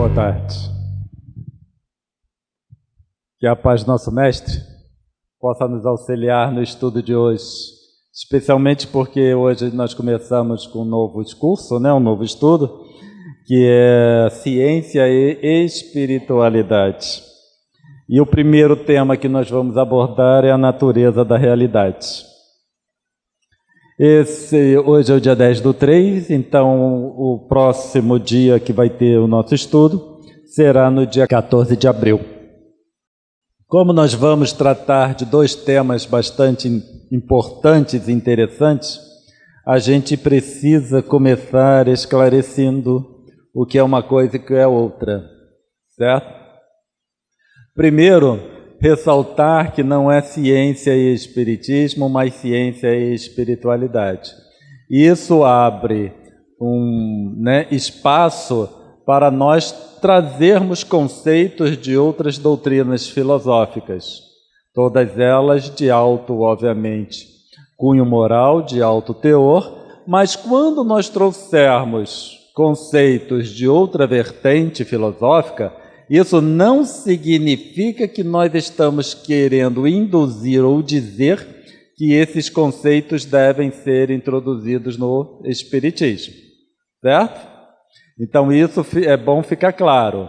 boa tarde. Que a paz do nosso Mestre possa nos auxiliar no estudo de hoje, especialmente porque hoje nós começamos com um novo curso, um novo estudo, que é Ciência e Espiritualidade. E o primeiro tema que nós vamos abordar é a natureza da realidade. Hoje é o dia 10/3, então o próximo dia que vai ter o nosso estudo será no dia 14 de abril. Como nós vamos tratar de dois temas bastante importantes e interessantes, a gente precisa começar esclarecendo o que é uma coisa e o que é outra, certo? Primeiro, ressaltar que não é ciência e espiritismo, mas ciência e espiritualidade. Isso abre espaço para nós trazermos conceitos de outras doutrinas filosóficas, todas elas de alto, obviamente, cunho moral, de alto teor, mas quando nós trouxermos conceitos de outra vertente filosófica, isso não significa que nós estamos querendo induzir ou dizer que esses conceitos devem ser introduzidos no Espiritismo, certo? Então isso é bom ficar claro.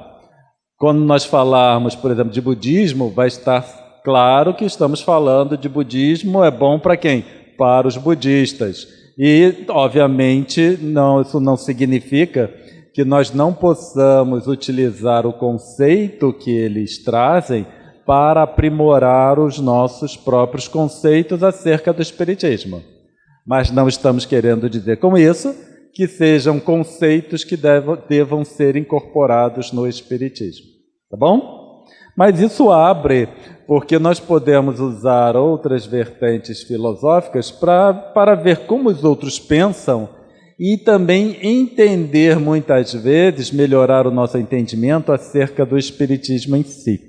Quando nós falarmos, por exemplo, de budismo, vai estar claro que estamos falando de budismo, é bom para quem? Para os budistas. E, obviamente, isso não significa que nós não possamos utilizar o conceito que eles trazem para aprimorar os nossos próprios conceitos acerca do Espiritismo. Mas não estamos querendo dizer com isso que sejam conceitos que devam ser incorporados no Espiritismo, tá bom? Mas isso abre, porque nós podemos usar outras vertentes filosóficas para ver como os outros pensam e também entender, muitas vezes, melhorar o nosso entendimento acerca do Espiritismo em si.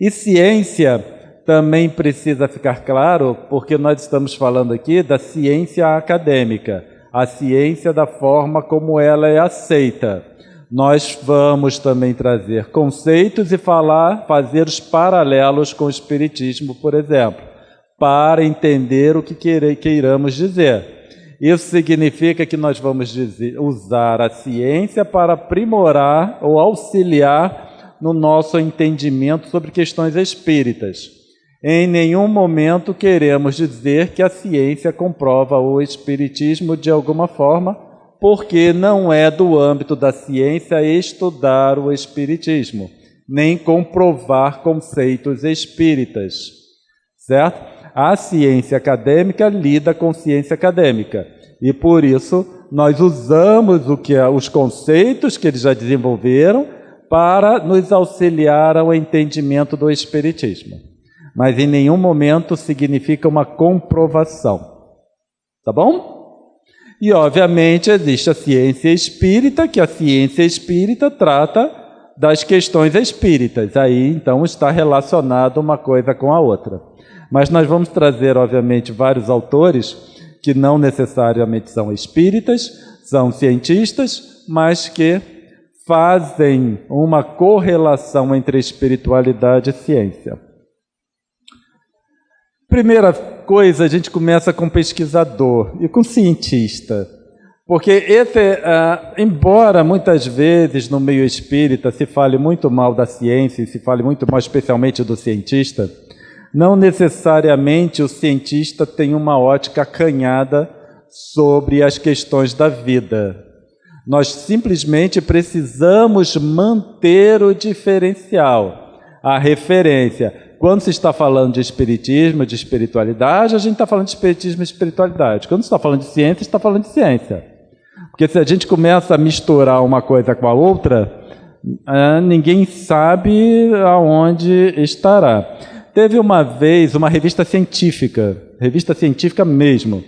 E ciência também precisa ficar claro, porque nós estamos falando aqui da ciência acadêmica, a ciência da forma como ela é aceita. Nós vamos também trazer conceitos e fazer os paralelos com o Espiritismo, por exemplo, para entender o que queiramos dizer. Isso significa que nós vamos usar a ciência para aprimorar ou auxiliar no nosso entendimento sobre questões espíritas. Em nenhum momento queremos dizer que a ciência comprova o espiritismo de alguma forma, porque não é do âmbito da ciência estudar o espiritismo, nem comprovar conceitos espíritas, certo? A ciência acadêmica lida com ciência acadêmica e, por isso, nós usamos os conceitos que eles já desenvolveram para nos auxiliar ao entendimento do Espiritismo. Mas em nenhum momento significa uma comprovação. Tá bom? E, obviamente, existe a ciência espírita, que a ciência espírita trata das questões espíritas. Aí, então, está relacionado uma coisa com a outra. Mas nós vamos trazer, obviamente, vários autores que não necessariamente são espíritas, são cientistas, mas que fazem uma correlação entre espiritualidade e ciência. Primeira coisa, a gente começa com pesquisador e com cientista, porque embora muitas vezes no meio espírita se fale muito mal da ciência e se fale muito mal especialmente do cientista, não necessariamente o cientista tem uma ótica acanhada sobre as questões da vida. Nós simplesmente precisamos manter o diferencial, a referência. Quando se está falando de espiritismo, de espiritualidade, a gente está falando de espiritismo e espiritualidade. Quando se está falando de ciência, está falando de ciência. Porque se a gente começa a misturar uma coisa com a outra, ninguém sabe aonde estará. Teve uma vez uma revista científica mesmo,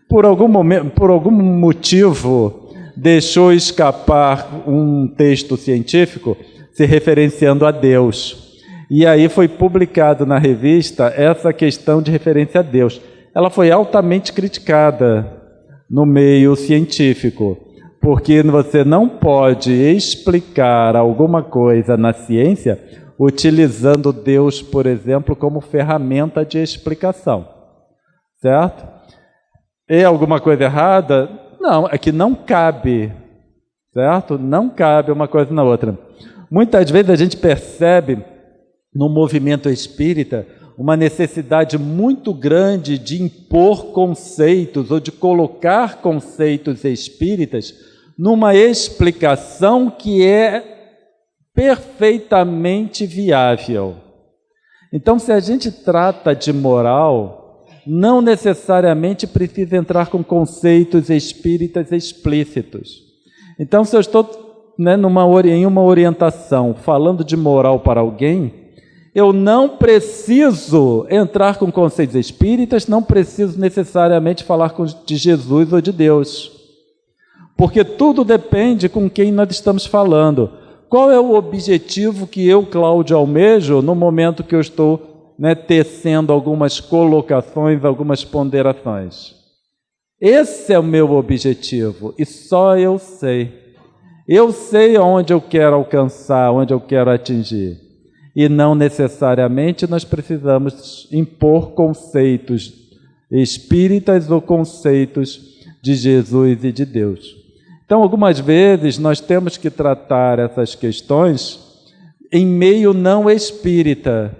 por algum motivo, deixou escapar um texto científico se referenciando a Deus. E aí foi publicado na revista essa questão de referência a Deus. Ela foi altamente criticada no meio científico, Porque você não pode explicar alguma coisa na ciência utilizando Deus, por exemplo, como ferramenta de explicação, certo? É alguma coisa errada? Não, é que não cabe, certo? Não cabe uma coisa na outra. Muitas vezes a gente percebe no movimento espírita uma necessidade muito grande de impor conceitos ou de colocar conceitos espíritas numa explicação que é perfeitamente viável. Então, se a gente trata de moral, não necessariamente precisa entrar com conceitos espíritas explícitos. Então, se eu estou em uma orientação falando de moral para alguém, eu não preciso entrar com conceitos espíritas, não preciso necessariamente falar de Jesus ou de Deus, porque tudo depende com quem nós estamos falando. Qual é o objetivo que eu, Cláudio, almejo no momento que eu estou tecendo algumas colocações, algumas ponderações? Esse é o meu objetivo e só eu sei. Eu sei onde eu quero alcançar, onde eu quero atingir. E não necessariamente nós precisamos impor conceitos espíritas ou conceitos de Jesus e de Deus. Então, algumas vezes, nós temos que tratar essas questões em meio não espírita.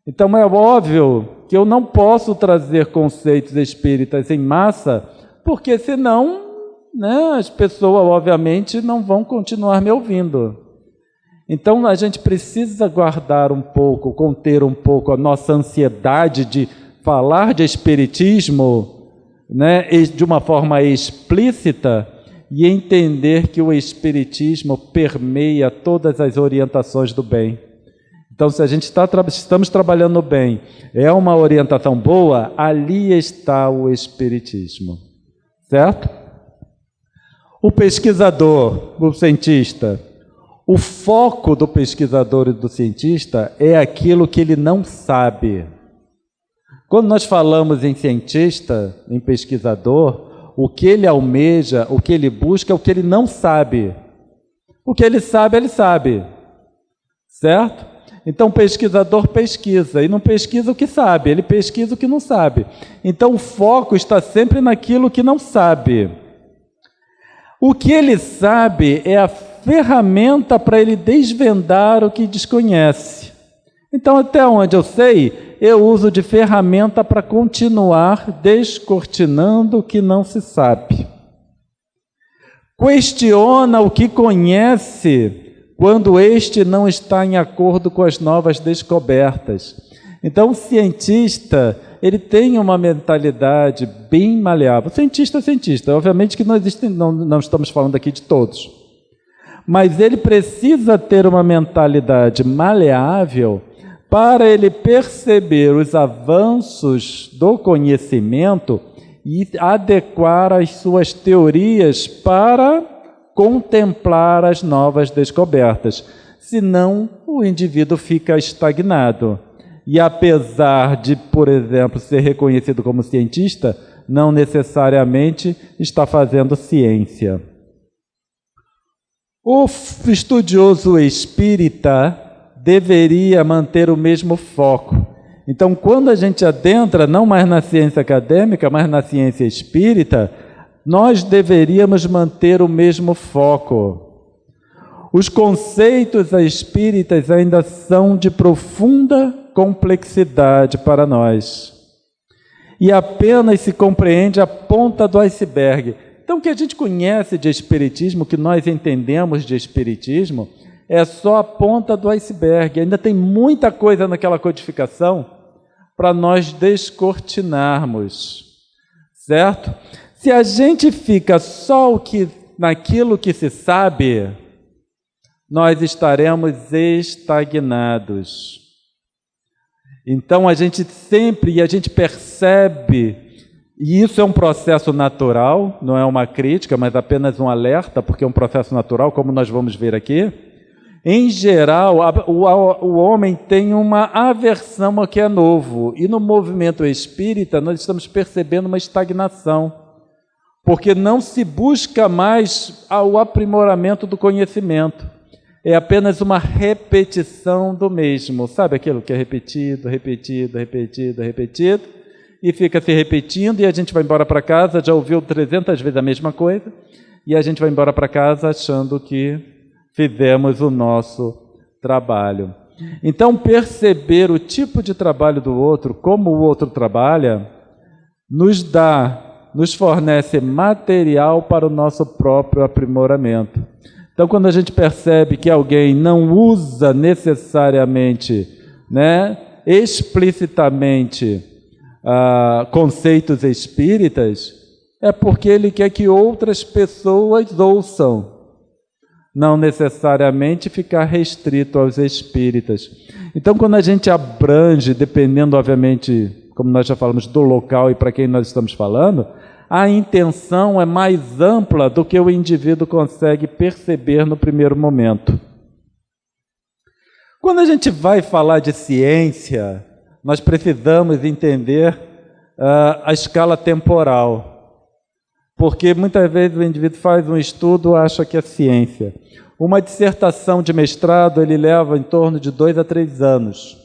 Então, é óbvio que eu não posso trazer conceitos espíritas em massa, porque senão, as pessoas, obviamente, não vão continuar me ouvindo. Então, a gente precisa guardar um pouco, conter um pouco a nossa ansiedade de falar de espiritismo, de uma forma explícita, e entender que o espiritismo permeia todas as orientações do bem. Então, se a gente estamos trabalhando no bem, é uma orientação boa, ali está o espiritismo, certo? O pesquisador, o cientista, o foco do pesquisador e do cientista é aquilo que ele não sabe. Quando nós falamos em cientista, em pesquisador, o que ele almeja, o que ele busca é o que ele não sabe. O que ele sabe, certo? Então o pesquisador pesquisa, e não pesquisa o que sabe, ele pesquisa o que não sabe. Então o foco está sempre naquilo que não sabe. O que ele sabe é a ferramenta para ele desvendar o que desconhece. Então, até onde eu sei, eu uso de ferramenta para continuar descortinando o que não se sabe. Questiona o que conhece quando este não está em acordo com as novas descobertas. Então, o cientista, ele tem uma mentalidade bem maleável. Cientista é cientista. Obviamente que não estamos falando aqui de todos. Mas ele precisa ter uma mentalidade maleável para ele perceber os avanços do conhecimento e adequar as suas teorias para contemplar as novas descobertas. Senão, o indivíduo fica estagnado. E apesar de, por exemplo, ser reconhecido como cientista, não necessariamente está fazendo ciência. O estudioso espírita deveria manter o mesmo foco. Então, quando a gente adentra, não mais na ciência acadêmica, mas na ciência espírita, nós deveríamos manter o mesmo foco. Os conceitos espíritas ainda são de profunda complexidade para nós. E apenas se compreende a ponta do iceberg. Então, o que a gente conhece de espiritismo, o que nós entendemos de espiritismo, é só a ponta do iceberg. Ainda tem muita coisa naquela codificação para nós descortinarmos, certo? Se a gente fica só naquilo que se sabe, nós estaremos estagnados. Então, a gente percebe, e isso é um processo natural, não é uma crítica, mas apenas um alerta, porque é um processo natural, como nós vamos ver aqui. Em geral, o homem tem uma aversão ao que é novo, e no movimento espírita nós estamos percebendo uma estagnação, porque não se busca mais o aprimoramento do conhecimento. É apenas uma repetição do mesmo. Sabe aquilo que é repetido, repetido, repetido, repetido, e fica se repetindo, e a gente vai embora para casa, já ouviu 300 vezes a mesma coisa, e a gente vai embora para casa achando que fizemos o nosso trabalho. Então, perceber o tipo de trabalho do outro, como o outro trabalha, nos fornece material para o nosso próprio aprimoramento. Então, quando a gente percebe que alguém não usa necessariamente, explicitamente, conceitos espíritas, é porque ele quer que outras pessoas ouçam, não necessariamente ficar restrito aos espíritas. Então, quando a gente abrange, dependendo, obviamente, como nós já falamos, do local e para quem nós estamos falando, a intenção é mais ampla do que o indivíduo consegue perceber no primeiro momento. Quando a gente vai falar de ciência, nós precisamos entender a escala temporal. Porque muitas vezes o indivíduo faz um estudo e acha que é ciência. Uma dissertação de mestrado ele leva em torno de 2 a 3 anos.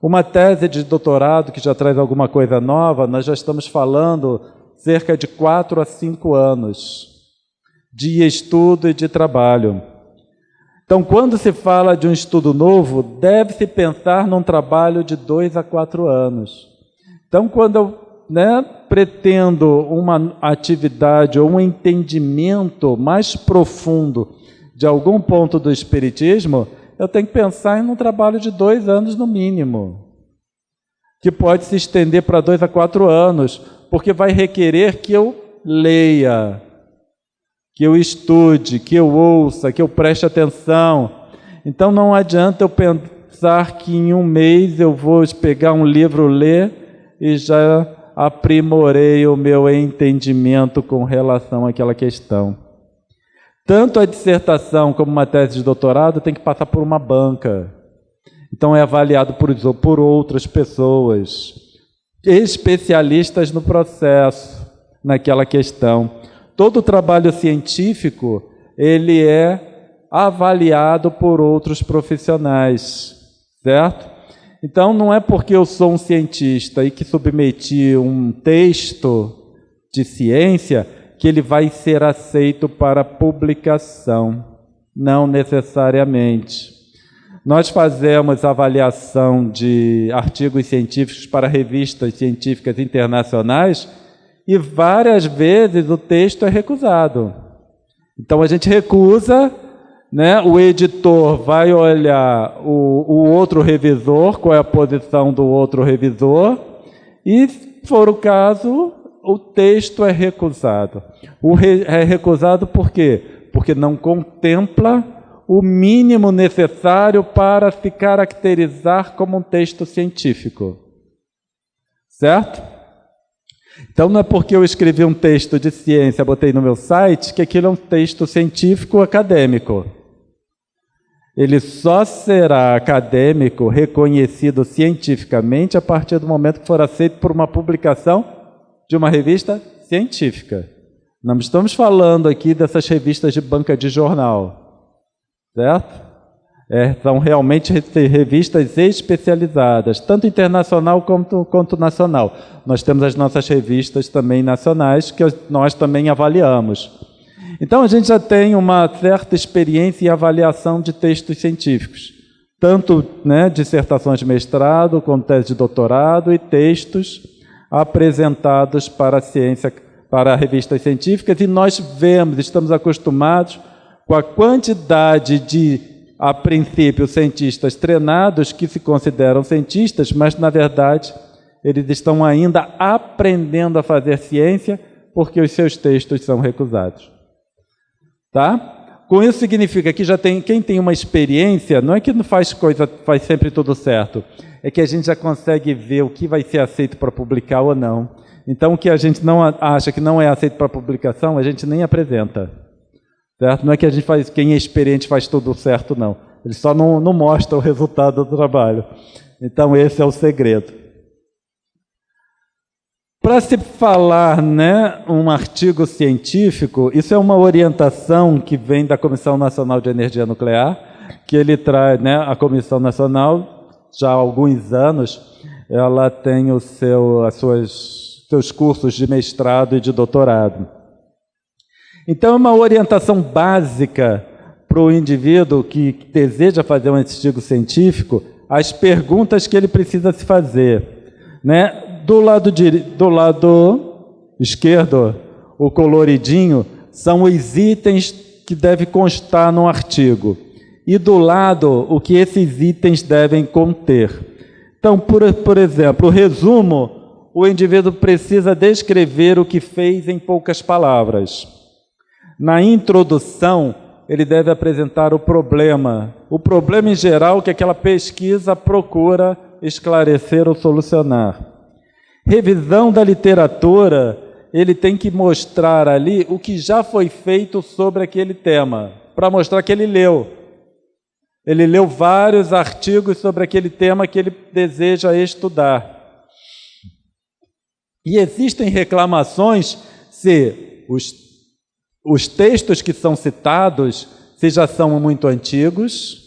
Uma tese de doutorado, que já traz alguma coisa nova, nós já estamos falando cerca de 4 a 5 anos de estudo e de trabalho. Então, quando se fala de um estudo novo, deve-se pensar num trabalho de 2 a 4 anos. Então, quando eu pretendo uma atividade ou um entendimento mais profundo de algum ponto do espiritismo, eu tenho que pensar em um trabalho de 2 anos no mínimo, que pode se estender para 2 a 4 anos, porque vai requerer que eu leia, que eu estude, que eu ouça, que eu preste atenção. Então não adianta eu pensar que em um mês eu vou pegar um livro, ler e já aprimorei o meu entendimento com relação àquela questão. Tanto a dissertação como uma tese de doutorado tem que passar por uma banca. Então é avaliado por outras pessoas, especialistas no processo, naquela questão. Todo trabalho científico, ele é avaliado por outros profissionais, certo? Então, não é porque eu sou um cientista e que submeti um texto de ciência que ele vai ser aceito para publicação. Não necessariamente. Nós fazemos avaliação de artigos científicos para revistas científicas internacionais e várias vezes o texto é recusado. Então, a gente recusa, o editor vai olhar o outro revisor, qual é a posição do outro revisor, e, se for o caso, o texto é recusado. É recusado por quê? Porque não contempla o mínimo necessário para se caracterizar como um texto científico. Certo? Então, não é porque eu escrevi um texto de ciência, botei no meu site, que aquilo é um texto científico acadêmico. Ele só será acadêmico, reconhecido cientificamente, a partir do momento que for aceito por uma publicação de uma revista científica. Não estamos falando aqui dessas revistas de banca de jornal, certo? São realmente revistas especializadas, tanto internacional quanto nacional. Nós temos as nossas revistas também nacionais, que nós também avaliamos. Então, a gente já tem uma certa experiência em avaliação de textos científicos, tanto dissertações de mestrado, como tese de doutorado e textos apresentados para a ciência, para revistas científicas, e nós estamos acostumados com a quantidade de, a princípio, cientistas treinados que se consideram cientistas, mas, na verdade, eles estão ainda aprendendo a fazer ciência porque os seus textos são recusados. Tá? Com isso significa que quem tem uma experiência, não é que não faz sempre tudo certo, é que a gente já consegue ver o que vai ser aceito para publicar ou não. Então, o que a gente não acha que não é aceito para publicação, a gente nem apresenta. Certo? Não é que a gente quem é experiente faz tudo certo, não. Ele só não mostra o resultado do trabalho. Então, esse é o segredo. Para se falar, né, um artigo científico, isso é uma orientação que vem da Comissão Nacional de Energia Nuclear, que ele traz, né, a Comissão Nacional, já há alguns anos, ela tem seus cursos de mestrado e de doutorado. Então, é uma orientação básica para o indivíduo que deseja fazer um artigo científico, as perguntas que ele precisa se fazer, né? Do lado esquerdo, o coloridinho, são os itens que devem constar no artigo. E do lado, o que esses itens devem conter. Então, por exemplo, o resumo, o indivíduo precisa descrever o que fez em poucas palavras. Na introdução, ele deve apresentar o problema em geral que aquela pesquisa procura esclarecer ou solucionar. Revisão da literatura, ele tem que mostrar ali o que já foi feito sobre aquele tema, para mostrar que ele leu. Ele leu vários artigos sobre aquele tema que ele deseja estudar. E existem reclamações se os textos que são citados, se já são muito antigos,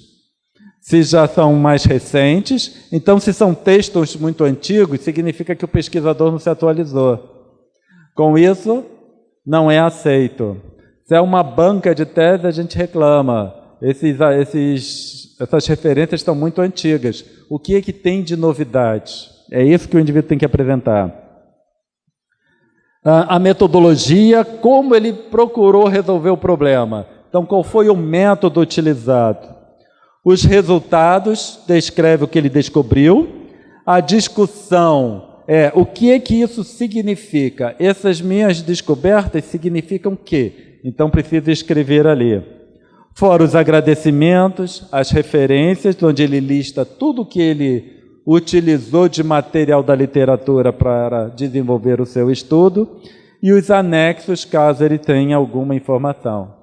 se já são mais recentes. Então, se são textos muito antigos, significa que o pesquisador não se atualizou. Com isso, não é aceito. Se é uma banca de tese, a gente reclama. Essas referências estão muito antigas. O que é que tem de novidade? É isso que o indivíduo tem que apresentar. A metodologia, como ele procurou resolver o problema. Então, qual foi o método utilizado? Os resultados, descreve o que ele descobriu. A discussão o que é que isso significa? Essas minhas descobertas significam o quê? Então, preciso escrever ali. Fora os agradecimentos, as referências, onde ele lista tudo que ele utilizou de material da literatura para desenvolver o seu estudo, e os anexos, caso ele tenha alguma informação.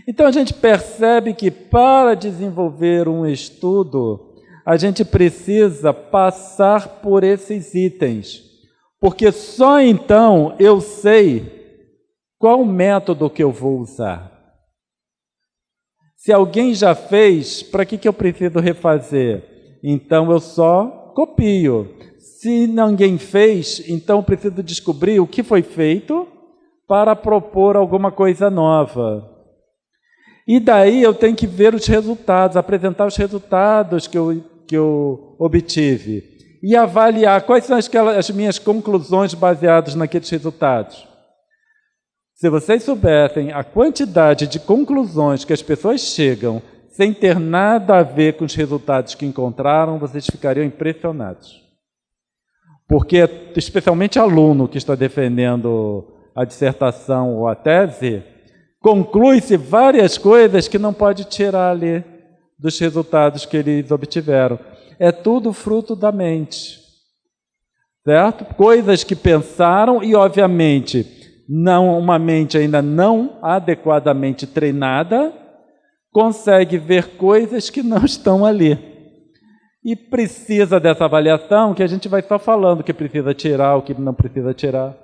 Então, a gente percebe que para desenvolver um estudo, a gente precisa passar por esses itens, porque só então eu sei qual método que eu vou usar. Se alguém já fez, para que eu preciso refazer? Então, eu só copio. Se ninguém fez, então eu preciso descobrir o que foi feito para propor alguma coisa nova. E daí eu tenho que ver os resultados, apresentar os resultados que eu obtive e avaliar quais são as minhas conclusões baseadas naqueles resultados. Se vocês soubessem a quantidade de conclusões que as pessoas chegam sem ter nada a ver com os resultados que encontraram, vocês ficariam impressionados. Porque, especialmente aluno que está defendendo a dissertação ou a tese, conclui-se várias coisas que não pode tirar ali dos resultados que eles obtiveram. É tudo fruto da mente, certo? Coisas que pensaram e, obviamente, uma mente ainda não adequadamente treinada consegue ver coisas que não estão ali. E precisa dessa avaliação que a gente vai só falando o que precisa tirar, o que não precisa tirar.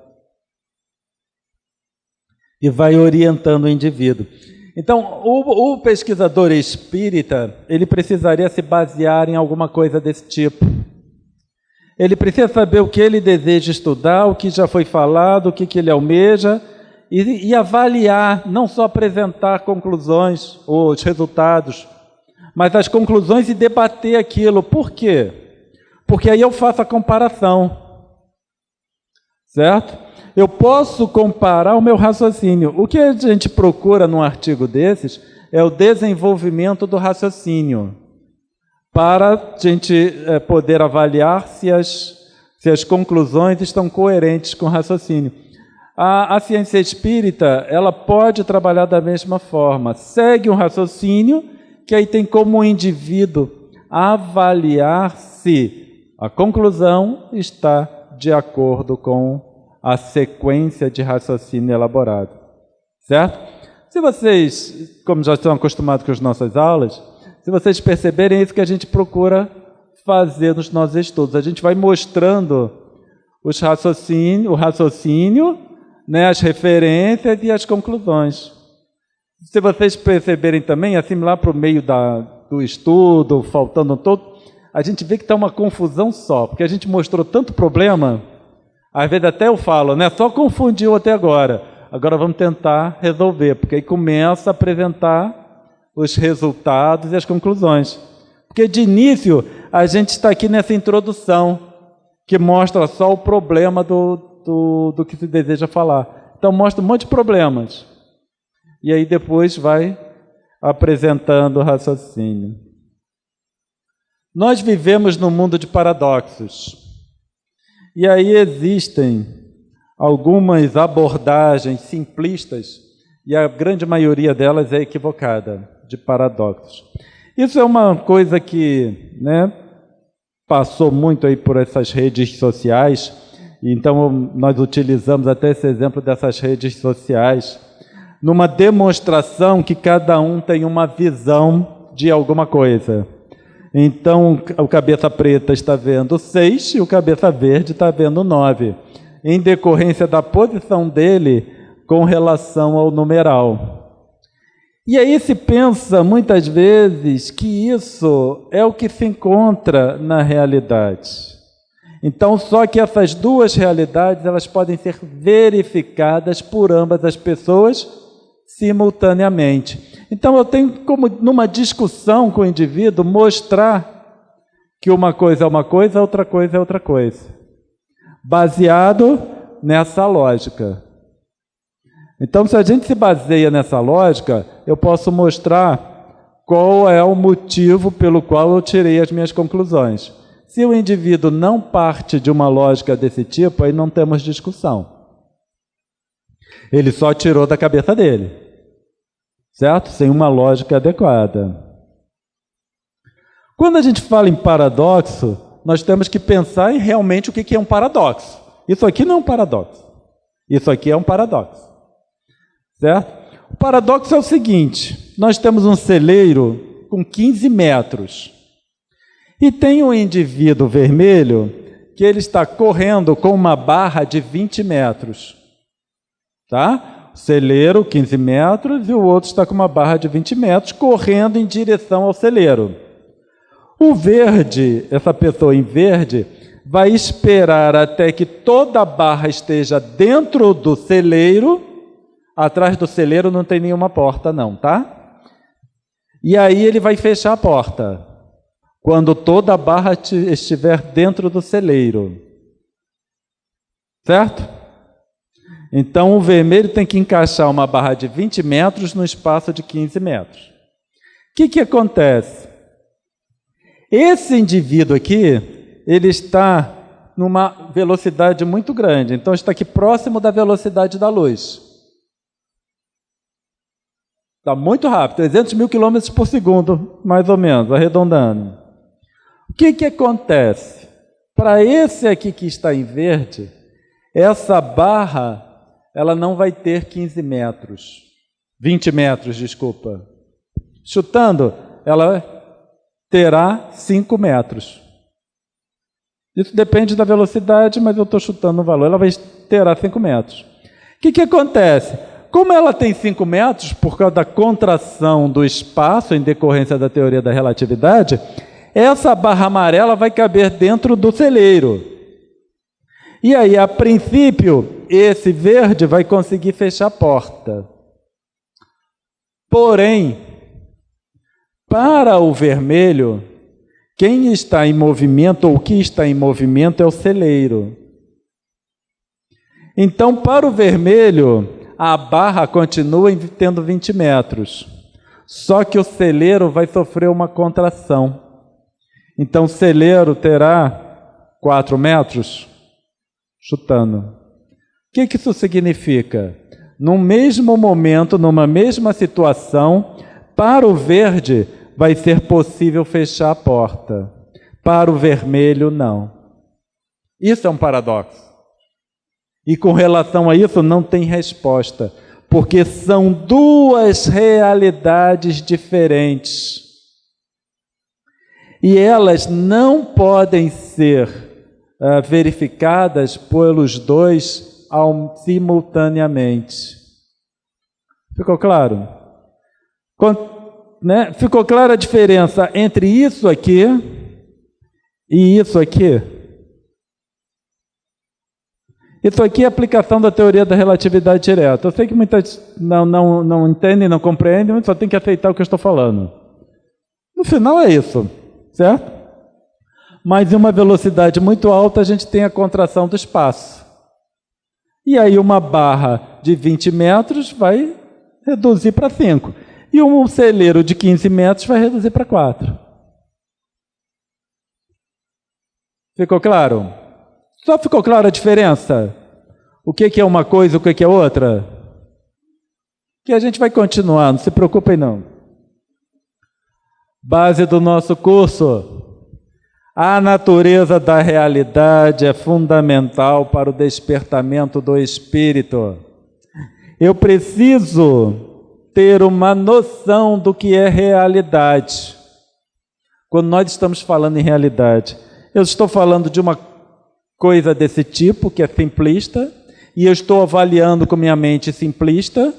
E vai orientando o indivíduo. Então, o pesquisador espírita, ele precisaria se basear em alguma coisa desse tipo. Ele precisa saber o que ele deseja estudar, o que já foi falado, o que ele almeja, e avaliar, não só apresentar conclusões ou os resultados, mas as conclusões e debater aquilo. Por quê? Porque aí eu faço a comparação, certo? Eu posso comparar o meu raciocínio. O que a gente procura num artigo desses é o desenvolvimento do raciocínio, para a gente poder avaliar se as conclusões estão coerentes com o raciocínio. A ciência espírita, ela pode trabalhar da mesma forma. Segue um raciocínio que aí tem como o indivíduo avaliar se a conclusão está de acordo com a sequência de raciocínio elaborado, certo? Se vocês, como já estão acostumados com as nossas aulas, se vocês perceberem, é isso que a gente procura fazer nos nossos estudos. A gente vai mostrando o raciocínio, né, as referências e as conclusões. Se vocês perceberem também, assim lá para o meio do estudo, faltando todo, a gente vê que está uma confusão só, porque a gente mostrou tanto problema, às vezes até eu falo, né, só confundiu até agora. Agora vamos tentar resolver, porque aí começa a apresentar os resultados e as conclusões. Porque de início, a gente está aqui nessa introdução, que mostra só o problema do que se deseja falar. Então mostra um monte de problemas. E aí depois vai apresentando o raciocínio. Nós vivemos num mundo de paradoxos. E aí existem algumas abordagens simplistas, e a grande maioria delas é equivocada, de paradoxos. Isso é uma coisa que, né, passou muito aí por essas redes sociais, então nós utilizamos até esse exemplo dessas redes sociais, numa demonstração que cada um tem uma visão de alguma coisa. Então, o cabeça preta está vendo 6 e o cabeça verde está vendo 9, em decorrência da posição dele com relação ao numeral. E aí se pensa muitas vezes que isso é o que se encontra na realidade. Então, só que essas duas realidades, elas podem ser verificadas por ambas as pessoas simultaneamente. Então, eu tenho como, numa discussão com o indivíduo, mostrar que uma coisa é uma coisa, outra coisa é outra coisa, baseado nessa lógica. Então, se a gente se baseia nessa lógica, eu posso mostrar qual é o motivo pelo qual eu tirei as minhas conclusões. Se o indivíduo não parte de uma lógica desse tipo, aí não temos discussão. Ele só tirou da cabeça dele, certo? Sem uma lógica adequada. Quando a gente fala em paradoxo, nós temos que pensar em realmente o que é um paradoxo. Isso aqui não é um paradoxo. Isso aqui é um paradoxo. Certo? O paradoxo é o seguinte: nós temos um celeiro com 15 metros e tem um indivíduo vermelho que ele está correndo com uma barra de 20 metros. Tá? O celeiro, 15 metros, e o outro está com uma barra de 20 metros, correndo em direção ao celeiro. O verde, essa pessoa em verde, vai esperar até que toda a barra esteja dentro do celeiro. Atrás do celeiro não tem nenhuma porta não, tá? E aí ele vai fechar a porta, quando toda a barra estiver dentro do celeiro. Certo? Então o vermelho tem que encaixar uma barra de 20 metros no espaço de 15 metros. O que acontece? Esse indivíduo aqui, ele está numa velocidade muito grande, então está aqui próximo da velocidade da luz. Está muito rápido, 300 mil quilômetros por segundo, mais ou menos, arredondando. O que acontece? Para esse aqui que está em verde, essa barra, ela não vai ter 15 metros, 20 metros, desculpa. Chutando, ela terá 5 metros. Isso depende da velocidade, mas eu estou chutando o valor. Ela terá 5 metros. O que acontece? Como ela tem 5 metros, por causa da contração do espaço, em decorrência da teoria da relatividade, essa barra amarela vai caber dentro do celeiro. E aí, a princípio, esse verde vai conseguir fechar a porta. Porém, para o vermelho, quem está em movimento ou o que está em movimento é o celeiro. Então, para o vermelho, a barra continua tendo 20 metros. Só que o celeiro vai sofrer uma contração. Então, o celeiro terá 4 metros, chutando. O que isso significa? No mesmo momento, numa mesma situação, para o verde vai ser possível fechar a porta. Para o vermelho, não. Isso é um paradoxo. E com relação a isso, não tem resposta, porque são duas realidades diferentes. E elas não podem ser verificadas pelos dois simultaneamente. Ficou claro? Ficou clara a diferença entre isso aqui e isso aqui? Isso aqui é a aplicação da teoria da relatividade direta. Eu sei que muitas não entendem, não compreendem, mas só tem que aceitar o que eu estou falando. No final é isso, certo? Mas em uma velocidade muito alta a gente tem a contração do espaço. E aí uma barra de 20 metros vai reduzir para 5. E um celeiro de 15 metros vai reduzir para 4. Ficou claro? Só ficou clara a diferença? O que é uma coisa e o que é outra? Que a gente vai continuar, não se preocupem não. Base do nosso curso. A natureza da realidade é fundamental para o despertamento do espírito. Eu preciso ter uma noção do que é realidade. Quando nós estamos falando em realidade, eu estou falando de uma coisa desse tipo, que é simplista, e eu estou avaliando com minha mente simplista,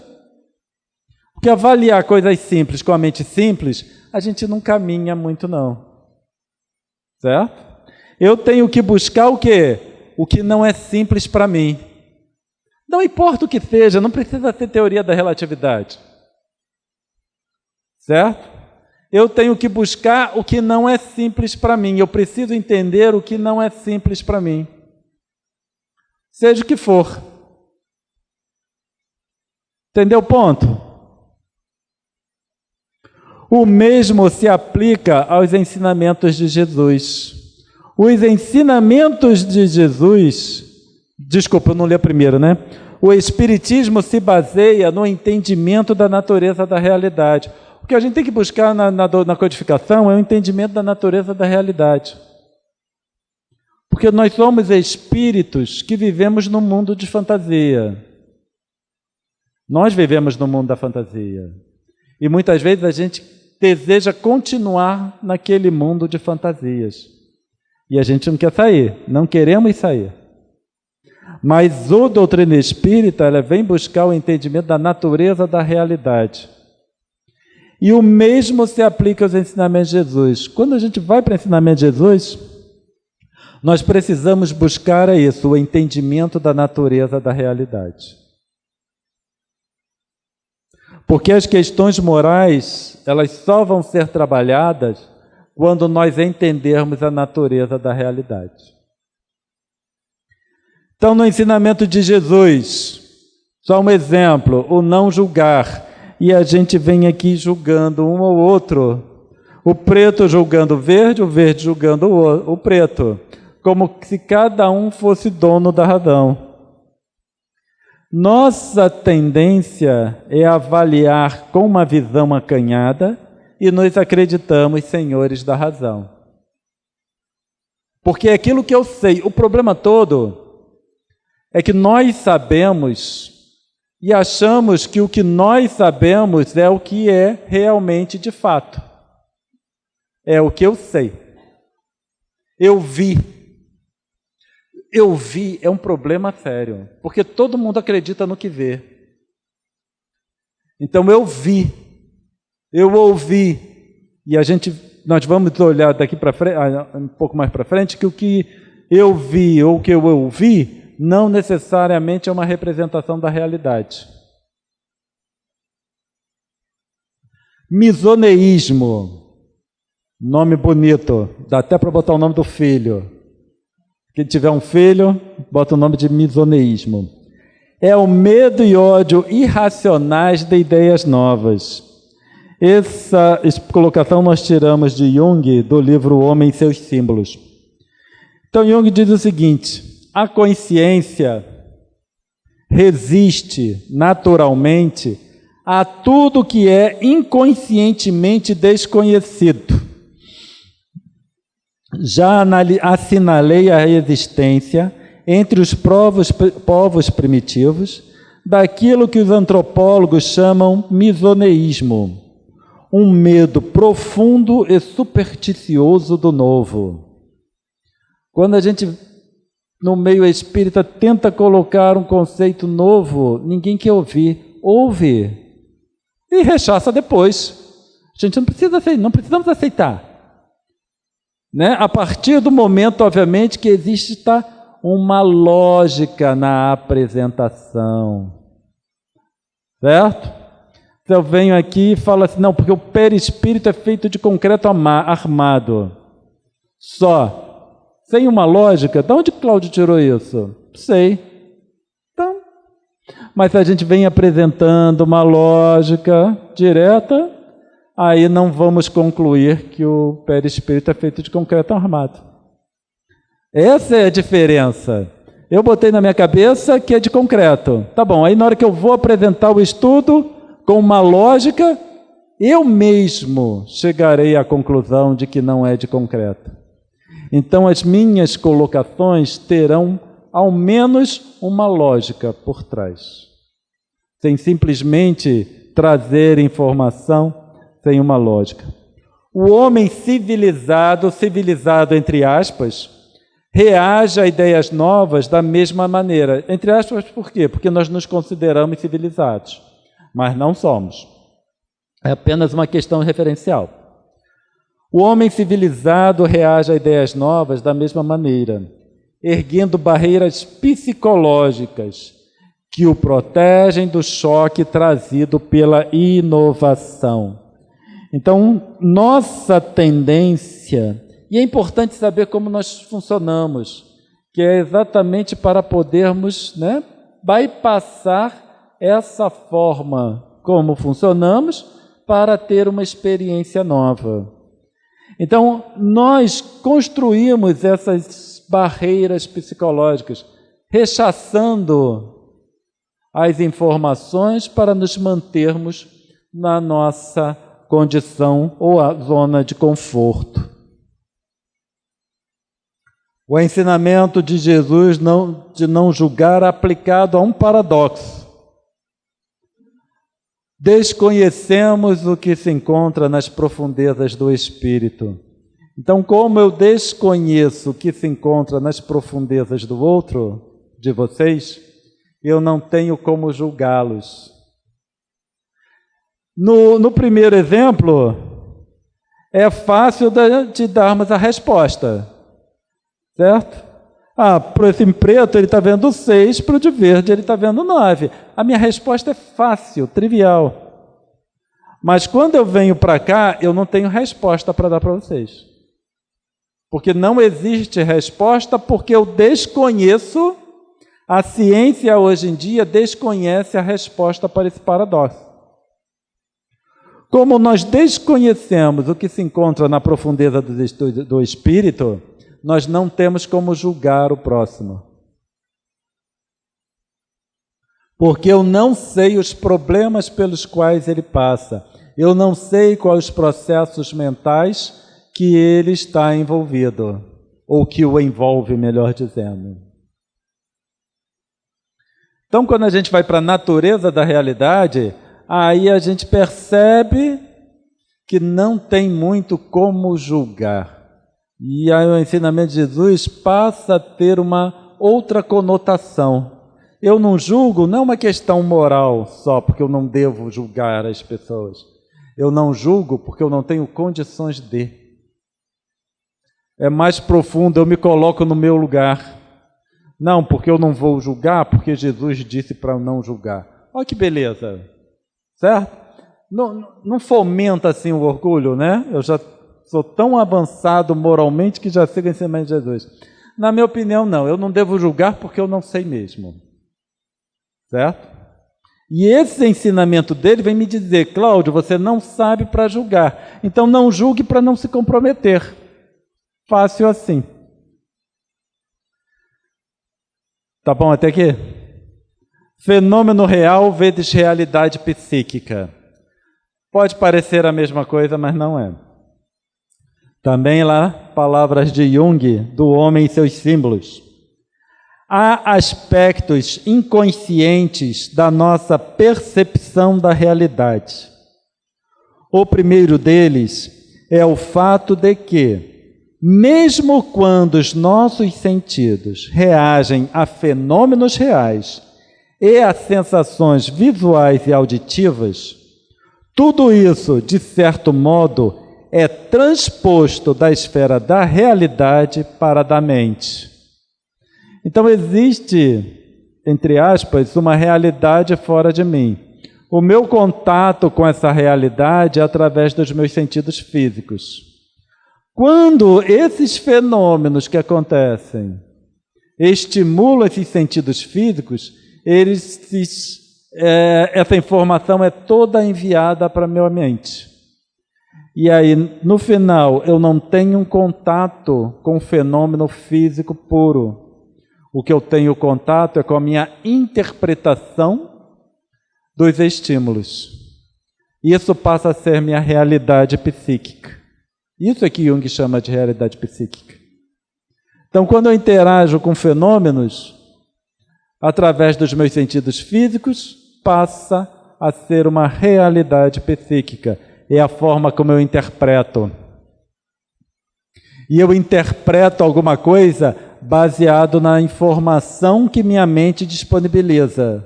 porque avaliar coisas simples com a mente simples, a gente não caminha muito não. Certo? Eu tenho que buscar o quê? O que não é simples para mim. Não importa o que seja, não precisa ser teoria da relatividade. Certo? Eu tenho que buscar o que não é simples para mim. Eu preciso entender o que não é simples para mim. Seja o que for. Entendeu o ponto? O mesmo se aplica aos ensinamentos de Jesus. Os ensinamentos de Jesus... Desculpa, eu não li a primeira, né? O Espiritismo se baseia no entendimento da natureza da realidade. O que a gente tem que buscar na codificação é o entendimento da natureza da realidade. Porque nós somos espíritos que vivemos no mundo de fantasia. Nós vivemos no mundo da fantasia. E muitas vezes a gente deseja continuar naquele mundo de fantasias. E a gente não quer sair, não queremos sair. Mas a doutrina espírita, ela vem buscar o entendimento da natureza da realidade. E o mesmo se aplica aos ensinamentos de Jesus. Quando a gente vai para o ensinamento de Jesus, nós precisamos buscar isso, o entendimento da natureza da realidade. Porque as questões morais, elas só vão ser trabalhadas quando nós entendermos a natureza da realidade. Então, no ensinamento de Jesus, só um exemplo, o não julgar. E a gente vem aqui julgando um ou outro. O preto julgando o verde julgando o preto. Como se cada um fosse dono da razão. Nossa tendência é avaliar com uma visão acanhada e nos acreditamos senhores da razão. Porque é aquilo que eu sei. O problema todo é que nós sabemos e achamos que o que nós sabemos é o que é realmente de fato. É o que eu sei. Eu vi é um problema sério, porque todo mundo acredita no que vê. Então eu vi, eu ouvi, e nós vamos olhar daqui para frente, um pouco mais para frente, que o que eu vi ou o que eu ouvi não necessariamente é uma representação da realidade. Misoneísmo, nome bonito, dá até para botar o nome do filho. Quem tiver um filho, bota o nome de misoneísmo. É o medo e ódio irracionais de ideias novas. Essa colocação nós tiramos de Jung, do livro O Homem e seus Símbolos. Então Jung diz o seguinte: a consciência resiste naturalmente a tudo que é inconscientemente desconhecido. Já assinalei a resistência entre os povos primitivos daquilo que os antropólogos chamam misoneísmo, um medo profundo e supersticioso do novo. Quando a gente no meio espírita tenta colocar um conceito novo, ninguém quer ouvir. Ouve e rechaça depois. A gente não precisamos aceitar. Né? A partir do momento, obviamente, que existe uma lógica na apresentação. Certo? Se eu venho aqui e falo assim, não, porque o perispírito é feito de concreto armado. Só. Sem uma lógica. De onde Cláudio tirou isso? Sei. Então, mas se a gente vem apresentando uma lógica direta, aí não vamos concluir que o perispírito é feito de concreto armado. Essa é a diferença. Eu botei na minha cabeça que é de concreto. Tá bom, aí na hora que eu vou apresentar o estudo com uma lógica, eu mesmo chegarei à conclusão de que não é de concreto. Então as minhas colocações terão ao menos uma lógica por trás. Sem simplesmente trazer informação sem uma lógica. O homem civilizado entre aspas, reage a ideias novas da mesma maneira. Entre aspas, por quê? Porque nós nos consideramos civilizados, mas não somos. É apenas uma questão referencial. O homem civilizado reage a ideias novas da mesma maneira, erguendo barreiras psicológicas que o protegem do choque trazido pela inovação. Então, nossa tendência, e é importante saber como nós funcionamos, que é exatamente para podermos, bypassar essa forma como funcionamos para ter uma experiência nova. Então, nós construímos essas barreiras psicológicas, rechaçando as informações para nos mantermos na nossa condição ou a zona de conforto. O ensinamento de Jesus de não julgar aplicado a um paradoxo. Desconhecemos o que se encontra nas profundezas do espírito. Então, como eu desconheço o que se encontra nas profundezas do outro, de vocês, eu não tenho como julgá-los. No primeiro exemplo, é fácil de darmos a resposta, certo? Para esse preto ele está vendo 6, para o de verde ele está vendo 9. A minha resposta é fácil, trivial. Mas quando eu venho para cá, eu não tenho resposta para dar para vocês. Porque não existe resposta, porque eu desconheço, a ciência hoje em dia desconhece a resposta para esse paradoxo. Como nós desconhecemos o que se encontra na profundeza do espírito, nós não temos como julgar o próximo. Porque eu não sei os problemas pelos quais ele passa. Eu não sei quais os processos mentais que ele está envolvido, ou que o envolve, melhor dizendo. Então, quando a gente vai para a natureza da realidade, aí a gente percebe que não tem muito como julgar. E aí o ensinamento de Jesus passa a ter uma outra conotação. Eu não julgo, não é uma questão moral só, porque eu não devo julgar as pessoas. Eu não julgo porque eu não tenho condições de. É mais profundo, eu me coloco no meu lugar. Não, porque eu não vou julgar, porque Jesus disse para eu não julgar. Olha que beleza, certo? Não fomenta assim o orgulho, né? Eu já sou tão avançado moralmente que já sigo o ensinamento de Jesus. Na minha opinião, não. Eu não devo julgar porque eu não sei mesmo. Certo? E esse ensinamento dele vem me dizer, Cláudio, você não sabe para julgar. Então não julgue para não se comprometer. Fácil assim. Tá bom até aqui? Fenômeno real vezes realidade psíquica. Pode parecer a mesma coisa, mas não é. Também lá, palavras de Jung, do homem e seus símbolos. Há aspectos inconscientes da nossa percepção da realidade. O primeiro deles é o fato de que, mesmo quando os nossos sentidos reagem a fenômenos reais e a sensações visuais e auditivas, tudo isso, de certo modo, é transposto da esfera da realidade para a da mente. Então existe, entre aspas, uma realidade fora de mim. O meu contato com essa realidade é através dos meus sentidos físicos. Quando esses fenômenos que acontecem estimulam esses sentidos físicos, essa informação é toda enviada para a minha mente. E aí, no final, eu não tenho um contato com o fenômeno físico puro. O que eu tenho contato é com a minha interpretação dos estímulos. Isso passa a ser minha realidade psíquica. Isso é que Jung chama de realidade psíquica. Então, quando eu interajo com fenômenos, através dos meus sentidos físicos, passa a ser uma realidade psíquica. É a forma como eu interpreto. E eu interpreto alguma coisa baseado na informação que minha mente disponibiliza.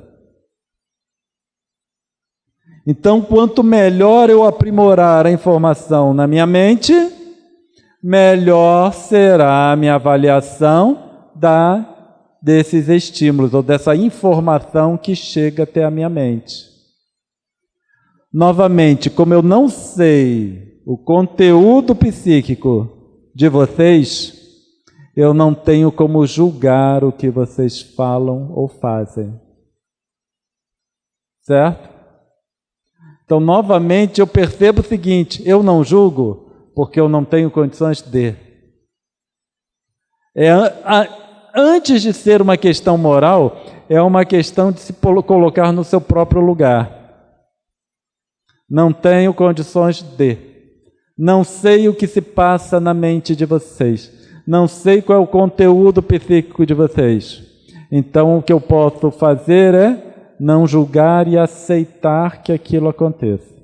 Então, quanto melhor eu aprimorar a informação na minha mente, melhor será a minha avaliação desses estímulos, ou dessa informação que chega até a minha mente. Novamente, como eu não sei o conteúdo psíquico de vocês, eu não tenho como julgar o que vocês falam ou fazem. Certo? Então, novamente, eu percebo o seguinte: eu não julgo porque eu não tenho condições de. Antes de ser uma questão moral, é uma questão de se colocar no seu próprio lugar. Não tenho condições de. Não sei o que se passa na mente de vocês. Não sei qual é o conteúdo psíquico de vocês. Então, o que eu posso fazer é não julgar e aceitar que aquilo aconteça.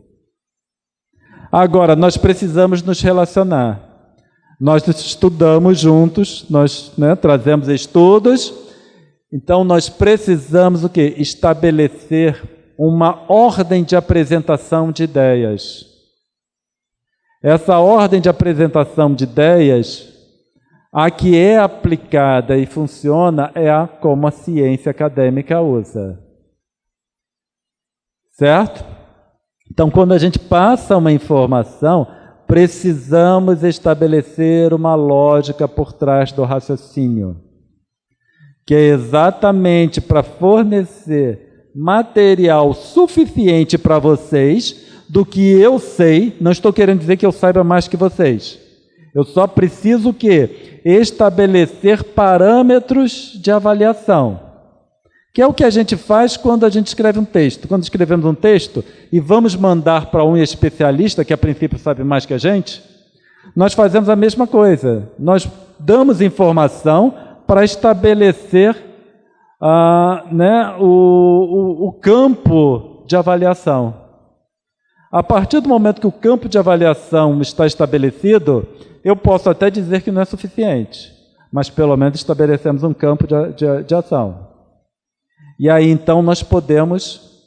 Agora, nós precisamos nos relacionar. Nós estudamos juntos, nós trazemos estudos. Então, nós precisamos o quê? Estabelecer uma ordem de apresentação de ideias. Essa ordem de apresentação de ideias, a que é aplicada e funciona, é a como a ciência acadêmica usa. Certo? Então, quando a gente passa uma informação, precisamos estabelecer uma lógica por trás do raciocínio, que é exatamente para fornecer material suficiente para vocês do que eu sei. Não estou querendo dizer que eu saiba mais que vocês. Eu só preciso que estabelecer parâmetros de avaliação, que é o que a gente faz quando a gente escreve um texto. Quando escrevemos um texto e vamos mandar para um especialista, que a princípio sabe mais que a gente, nós fazemos a mesma coisa. Nós damos informação para estabelecer o campo de avaliação. A partir do momento que o campo de avaliação está estabelecido, eu posso até dizer que não é suficiente, mas pelo menos estabelecemos um campo de ação. E aí então nós podemos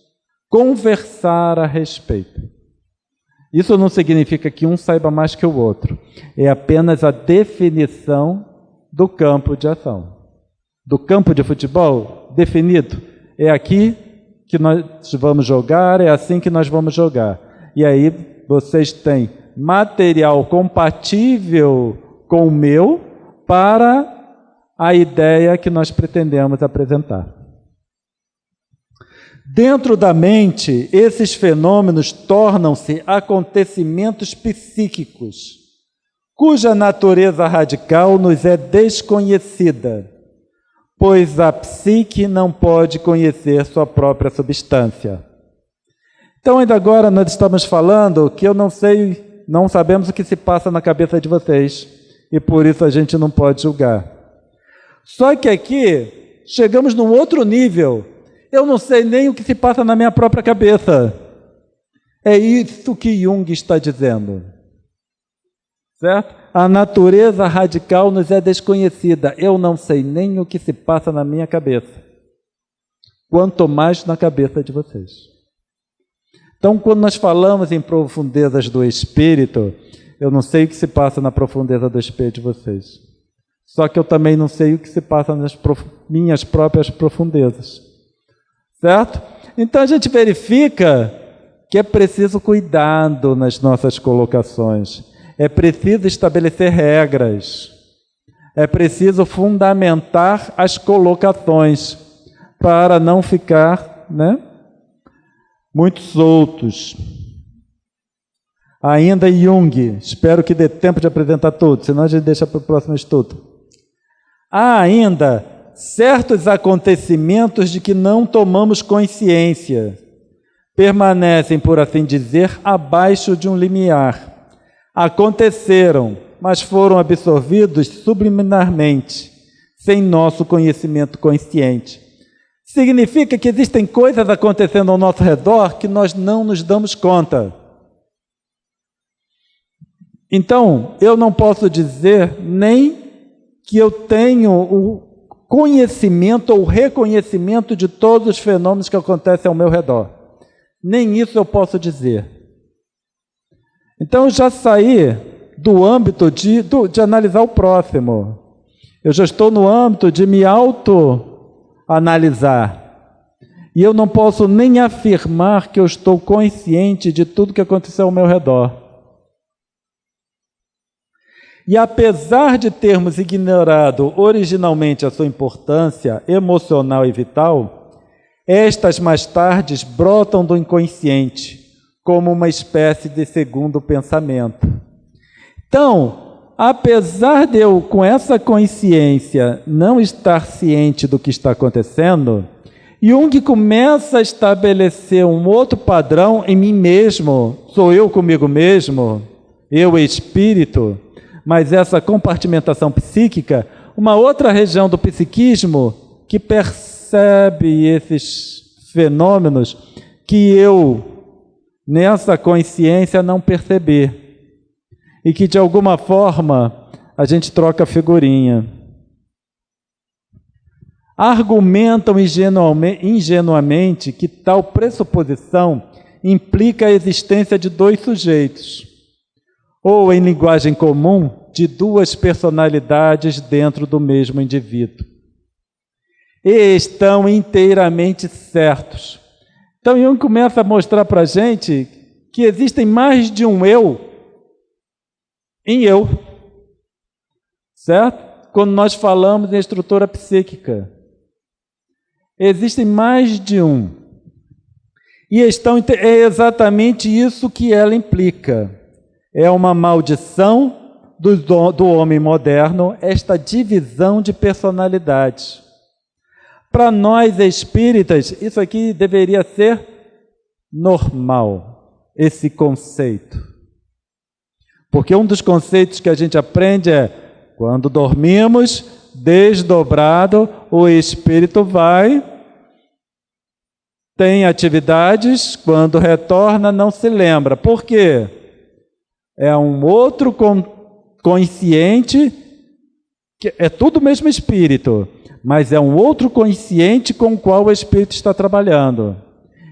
conversar a respeito. Isso não significa que um saiba mais que o outro. É apenas a definição do campo de ação. Do campo de futebol definido. É aqui que nós vamos jogar, é assim que nós vamos jogar. E aí vocês têm material compatível com o meu para a ideia que nós pretendemos apresentar. Dentro da mente, esses fenômenos tornam-se acontecimentos psíquicos, cuja natureza radical nos é desconhecida, pois a psique não pode conhecer sua própria substância. Então, ainda agora nós estamos falando que eu não sei, não sabemos o que se passa na cabeça de vocês, e por isso a gente não pode julgar. Só que aqui chegamos num outro nível. Eu não sei nem o que se passa na minha própria cabeça. É isso que Jung está dizendo. certo? A natureza radical nos é desconhecida. Eu não sei nem o que se passa na minha cabeça, quanto mais na cabeça de vocês. Então, quando nós falamos em profundezas do Espírito, eu não sei o que se passa na profundeza do Espírito de vocês. Só que eu também não sei o que se passa nas minhas próprias profundezas. Certo? Então a gente verifica que é preciso cuidado nas nossas colocações. É preciso estabelecer regras. É preciso fundamentar as colocações para não ficar, muito soltos. Ainda Jung, espero que dê tempo de apresentar tudo, senão a gente deixa para o próximo estudo. Há ainda certos acontecimentos de que não tomamos consciência, permanecem, por assim dizer, abaixo de um limiar. Aconteceram, mas foram absorvidos subliminarmente, sem nosso conhecimento consciente. Significa que existem coisas acontecendo ao nosso redor que nós não nos damos conta. Então, eu não posso dizer nem que eu tenho o conhecimento ou reconhecimento de todos os fenômenos que acontecem ao meu redor. Nem isso eu posso dizer. Então, eu já saí do âmbito de analisar o próximo. Eu já estou no âmbito de me auto-analisar. E eu não posso nem afirmar que eu estou consciente de tudo que aconteceu ao meu redor. E apesar de termos ignorado originalmente a sua importância emocional e vital, estas mais tarde brotam do inconsciente, como uma espécie de segundo pensamento. Então, apesar de eu, com essa consciência, não estar ciente do que está acontecendo, Jung começa a estabelecer um outro padrão em mim mesmo, sou eu comigo mesmo, eu espírito, mas essa compartimentação psíquica, uma outra região do psiquismo que percebe esses fenômenos que eu, nessa consciência, não percebi. E que, de alguma forma, a gente troca figurinha. Argumentam ingenuamente que tal pressuposição implica a existência de dois sujeitos, ou, em linguagem comum, de duas personalidades dentro do mesmo indivíduo. E estão inteiramente certos. Então, Jung começa a mostrar para a gente que existem mais de um eu em eu. Certo? Quando nós falamos em estrutura psíquica. Existem mais de um. E é exatamente isso que ela implica. É uma maldição do homem moderno, esta divisão de personalidades. Para nós espíritas, isso aqui deveria ser normal, esse conceito. Porque um dos conceitos que a gente aprende é, quando dormimos, desdobrado, o espírito vai, tem atividades, quando retorna, não se lembra. Por quê? É um outro consciente, que é tudo o mesmo espírito, mas é um outro consciente com o qual o espírito está trabalhando.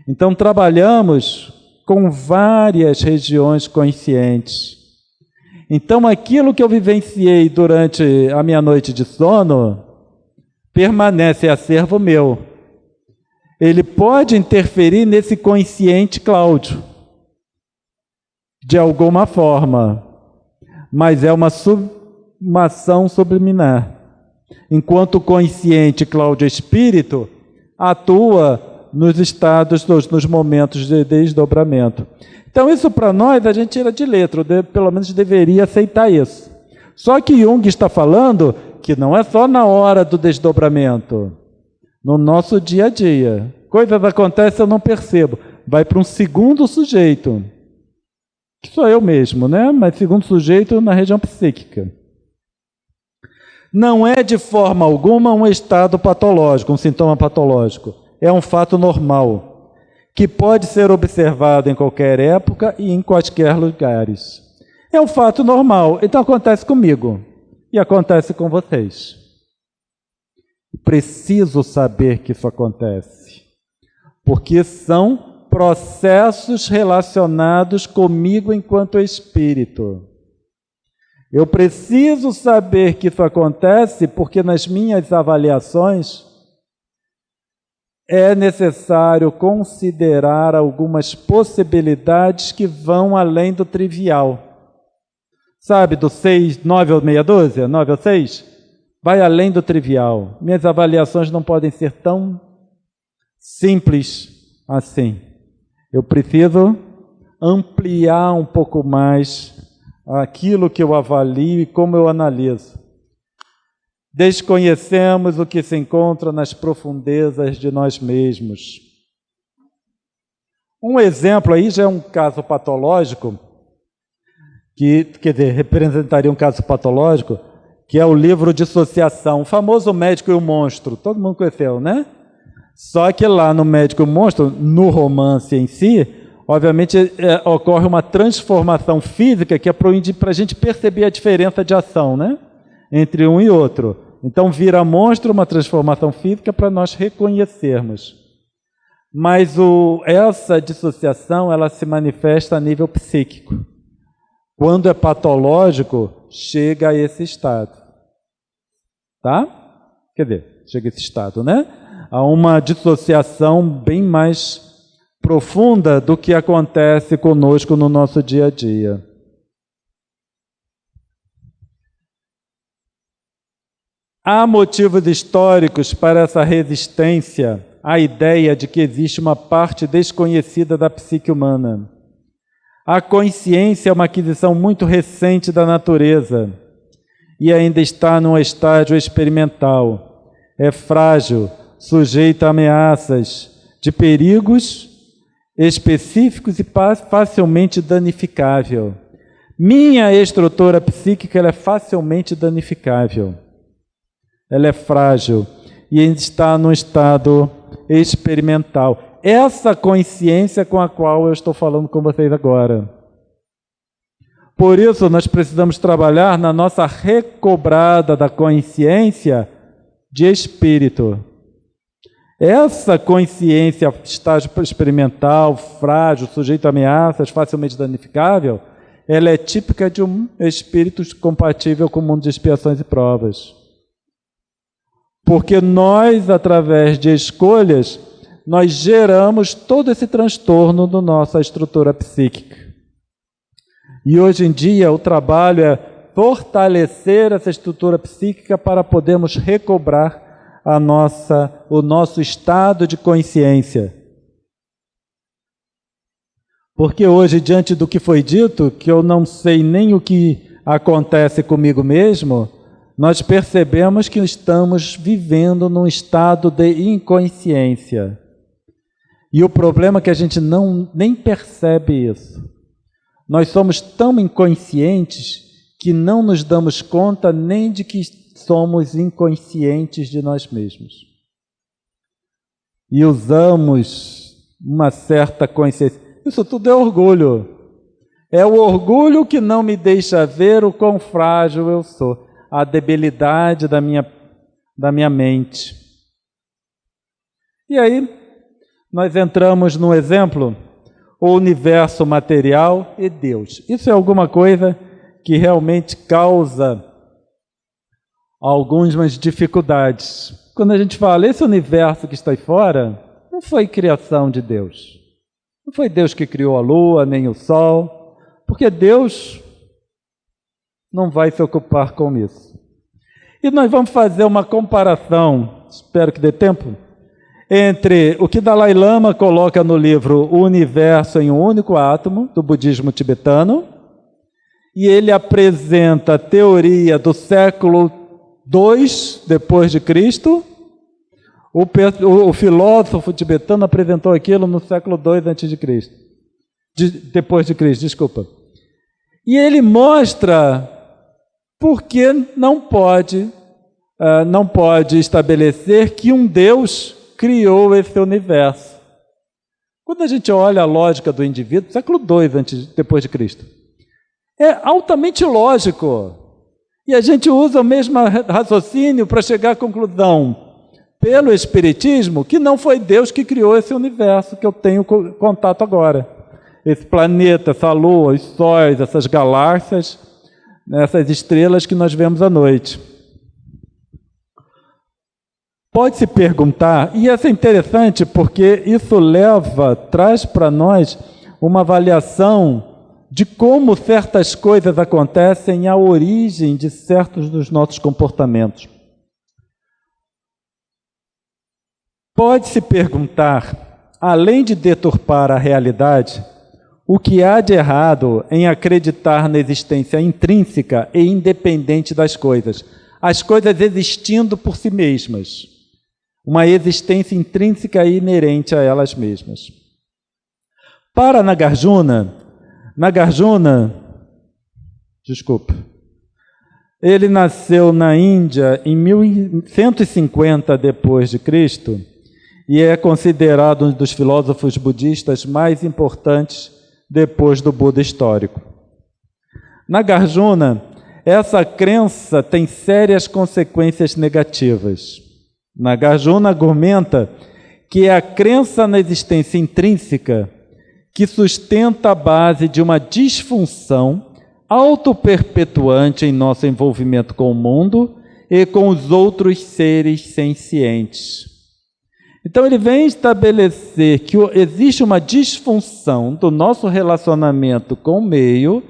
Então, trabalhamos com várias regiões conscientes. Então, aquilo que eu vivenciei durante a minha noite de sono, permanece acervo meu. Ele pode interferir nesse consciente Cláudio, de alguma forma, mas é uma ação subliminar. Enquanto o consciente Cláudio Espírito atua nos estados, nos momentos de desdobramento. Então isso para nós a gente tira de letra, pelo menos deveria aceitar isso. Só que Jung está falando que não é só na hora do desdobramento, no nosso dia a dia. Coisas acontecem eu não percebo, vai para um segundo sujeito, que sou eu mesmo, mas segundo sujeito na região psíquica. Não é de forma alguma um estado patológico, um sintoma patológico. É um fato normal, que pode ser observado em qualquer época e em quaisquer lugares. É um fato normal. Então acontece comigo e acontece com vocês. Preciso saber que isso acontece, porque são processos relacionados comigo enquanto espírito. Eu preciso saber que isso acontece porque nas minhas avaliações é necessário considerar algumas possibilidades que vão além do trivial. Sabe, do 6, 9 ou meia dúzia, 9 ou 6? Vai além do trivial. Minhas avaliações não podem ser tão simples assim. Eu preciso ampliar um pouco mais aquilo que eu avalio e como eu analiso. Desconhecemos o que se encontra nas profundezas de nós mesmos. Um exemplo aí já é um caso patológico, quer dizer, representaria um caso patológico, que é o livro Dissociação, o famoso Médico e o Monstro. Todo mundo conheceu, né? Só que lá no Médico e o Monstro, no romance em si, obviamente ocorre uma transformação física que é para a gente perceber a diferença de ação, né? Entre um e outro. Então vira monstro, uma transformação física para nós reconhecermos. Mas essa dissociação ela se manifesta a nível psíquico. Quando é patológico, chega a esse estado. Tá? Quer dizer, chega a esse estado, né? Há uma dissociação bem mais profunda do que acontece conosco no nosso dia a dia. Há motivos históricos para essa resistência à ideia de que existe uma parte desconhecida da psique humana. A consciência é uma aquisição muito recente da natureza e ainda está num estágio experimental. É frágil, sujeita a ameaças de perigos específicos e facilmente danificável. Minha estrutura psíquica ela é facilmente danificável. Ela é frágil e ainda está num estado experimental. Essa consciência com a qual eu estou falando com vocês agora. Por isso, nós precisamos trabalhar na nossa recobrada da consciência de espírito. Essa consciência, estágio experimental, frágil, sujeito a ameaças, facilmente danificável, ela é típica de um espírito compatível com o mundo de expiações e provas. Porque nós, através de escolhas, nós geramos todo esse transtorno na nossa estrutura psíquica. E hoje em dia o trabalho é fortalecer essa estrutura psíquica para podermos recobrar o nosso estado de consciência. Porque hoje, diante do que foi dito, que eu não sei nem o que acontece comigo mesmo, nós percebemos que estamos vivendo num estado de inconsciência. E o problema é que a gente nem percebe isso. Nós somos tão inconscientes que não nos damos conta nem de que somos inconscientes de nós mesmos. E usamos uma certa consciência. Isso tudo é orgulho. É o orgulho que não me deixa ver o quão frágil eu sou. A debilidade da minha mente. E aí, nós entramos no exemplo, o universo material e Deus. Isso é alguma coisa que realmente causa algumas dificuldades. Quando a gente fala, esse universo que está aí fora, não foi criação de Deus. Não foi Deus que criou a lua, nem o sol, porque Deus não vai se ocupar com isso. E nós vamos fazer uma comparação, espero que dê tempo, entre o que Dalai Lama coloca no livro O Universo em um Único Átomo, do budismo tibetano, e ele apresenta a teoria do século II depois de Cristo. O filósofo tibetano apresentou aquilo no século II antes de Cristo. Depois de Cristo, desculpa. E ele mostra por que não pode estabelecer que um Deus criou esse universo. Quando a gente olha a lógica do indivíduo, século II depois de Cristo, É altamente lógico. E a gente usa o mesmo raciocínio para chegar à conclusão, pelo Espiritismo, que não foi Deus que criou esse universo que eu tenho contato agora. Esse planeta, essa lua, os sóis, essas galáxias, essas estrelas que nós vemos à noite. Pode-se perguntar, e isso é interessante porque isso traz para nós uma avaliação de como certas coisas acontecem, a origem de certos dos nossos comportamentos. Pode-se perguntar, além de deturpar a realidade, o que há de errado em acreditar na existência intrínseca e independente das coisas, as coisas existindo por si mesmas, uma existência intrínseca e inerente a elas mesmas. Para Nagarjuna, ele nasceu na Índia em 1150 depois de Cristo e é considerado um dos filósofos budistas mais importantes depois do Buda histórico. Nagarjuna, essa crença tem sérias consequências negativas. Nagarjuna argumenta que é a crença na existência intrínseca que sustenta a base de uma disfunção autoperpetuante em nosso envolvimento com o mundo e com os outros seres sencientes. Então ele vem estabelecer que existe uma disfunção do nosso relacionamento com o meio,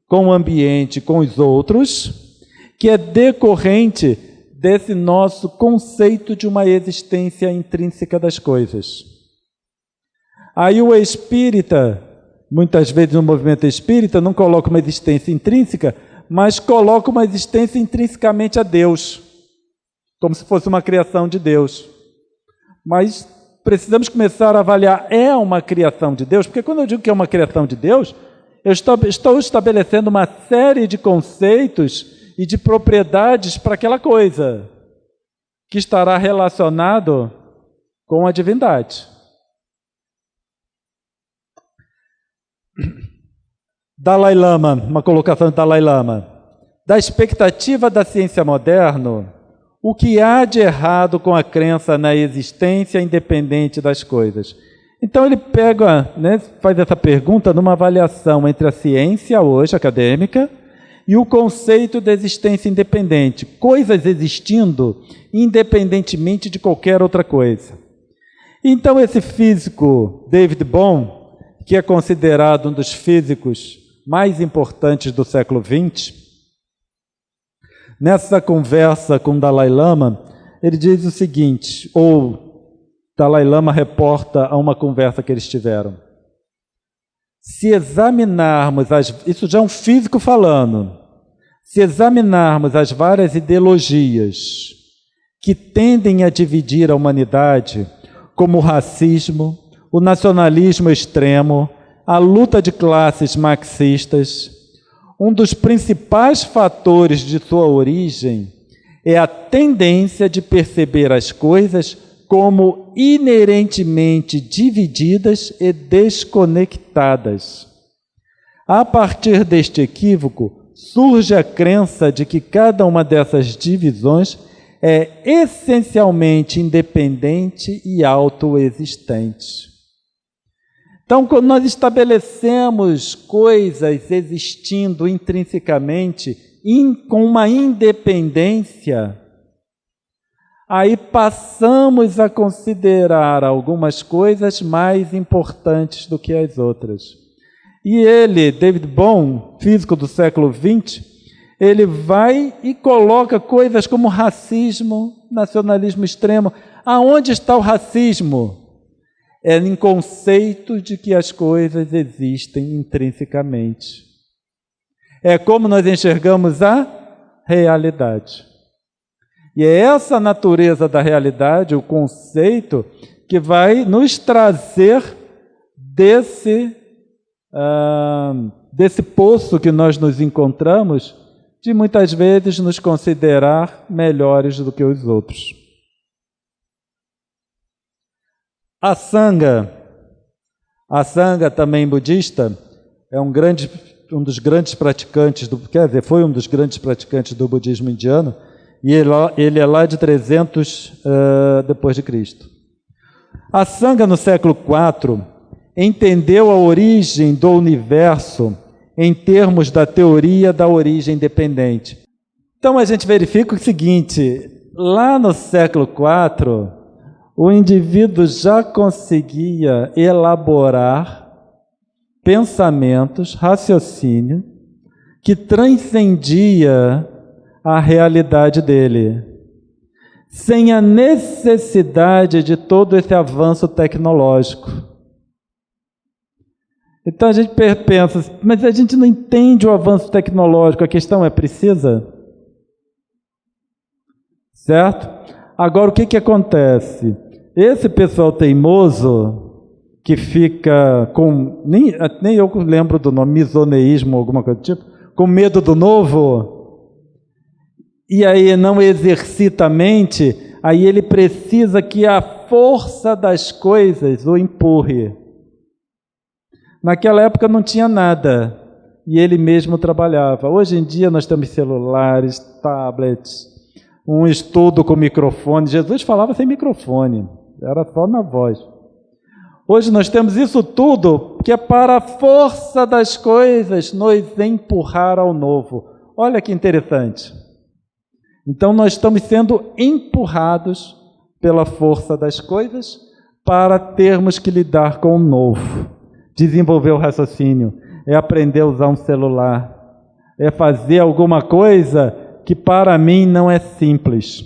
com o ambiente, com os outros, que é decorrente desse nosso conceito de uma existência intrínseca das coisas. Aí o espírita, muitas vezes no movimento espírita, não coloca uma existência intrínseca, mas coloca uma existência intrinsecamente a Deus, como se fosse uma criação de Deus. Mas precisamos começar a avaliar, é uma criação de Deus? Porque quando eu digo que é uma criação de Deus, eu estou estabelecendo uma série de conceitos e de propriedades para aquela coisa, que estará relacionado com a divindade. Dalai Lama, uma colocação de Dalai Lama. Da expectativa da ciência moderna, o que há de errado com a crença na existência independente das coisas? Então ele pega, faz essa pergunta numa avaliação entre a ciência hoje, acadêmica, e o conceito da existência independente, coisas existindo independentemente de qualquer outra coisa. Então esse físico, David Bohm, que é considerado um dos físicos mais importantes do século XX, nessa conversa com Dalai Lama, ele diz o seguinte, ou Dalai Lama reporta a uma conversa que eles tiveram. Se examinarmos, isso já é um físico falando, se examinarmos as várias ideologias que tendem a dividir a humanidade, como o racismo, o nacionalismo extremo, a luta de classes marxistas, um dos principais fatores de sua origem é a tendência de perceber as coisas como inerentemente divididas e desconectadas. A partir deste equívoco, surge a crença de que cada uma dessas divisões é essencialmente independente e autoexistente. Então, quando nós estabelecemos coisas existindo intrinsecamente, com uma independência, aí passamos a considerar algumas coisas mais importantes do que as outras. E ele, David Bohm, físico do século XX, ele vai e coloca coisas como racismo, nacionalismo extremo. Aonde está o racismo? É em conceito de que as coisas existem intrinsecamente. É como nós enxergamos a realidade. E é essa natureza da realidade, o conceito, que vai nos trazer desse poço que nós nos encontramos, de muitas vezes nos considerar melhores do que os outros. A Sangha também budista, é um grande dos grandes praticantes, foi um dos grandes praticantes do budismo indiano, e ele é lá de 300 depois de Cristo. A Sangha, no século IV, entendeu a origem do universo em termos da teoria da origem dependente. Então a gente verifica o seguinte: lá no século IV, o indivíduo já conseguia elaborar pensamentos, raciocínio, que transcendia a realidade dele, sem a necessidade de todo esse avanço tecnológico. Então a gente pensa, mas a gente não entende o avanço tecnológico, a questão é: precisa? Certo? Agora, o que acontece? Esse pessoal teimoso, que fica com, nem eu lembro do nome, misoneísmo, alguma coisa do tipo, com medo do novo, e aí não exercita a mente, aí ele precisa que a força das coisas o empurre. Naquela época não tinha nada, e ele mesmo trabalhava. Hoje em dia nós temos celulares, tablets, um estudo com microfone. Jesus falava sem microfone, era só na voz. Hoje nós temos isso tudo que é para a força das coisas nos empurrar ao novo. Olha que interessante. Então nós estamos sendo empurrados pela força das coisas para termos que lidar com o novo. Desenvolver o raciocínio, é aprender a usar um celular, é fazer alguma coisa que para mim não é simples.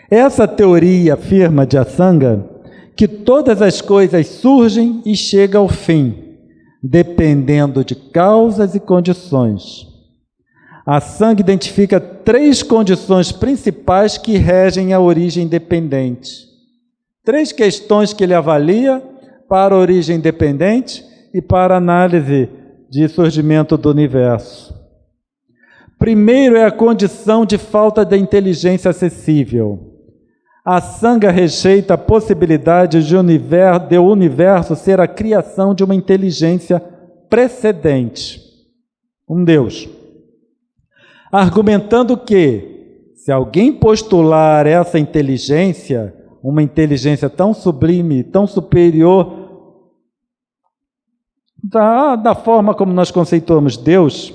Essa teoria afirma de Asanga que todas as coisas surgem e chegam ao fim, dependendo de causas e condições. Asanga identifica 3 condições principais que regem a origem dependente. 3 questões que ele avalia para a origem dependente e para a análise de surgimento do universo. Primeiro é a condição de falta de inteligência acessível. A Sangha rejeita a possibilidade de o universo ser a criação de uma inteligência precedente, um Deus, argumentando que, se alguém postular essa inteligência, uma inteligência tão sublime, tão superior da forma como nós conceituamos Deus,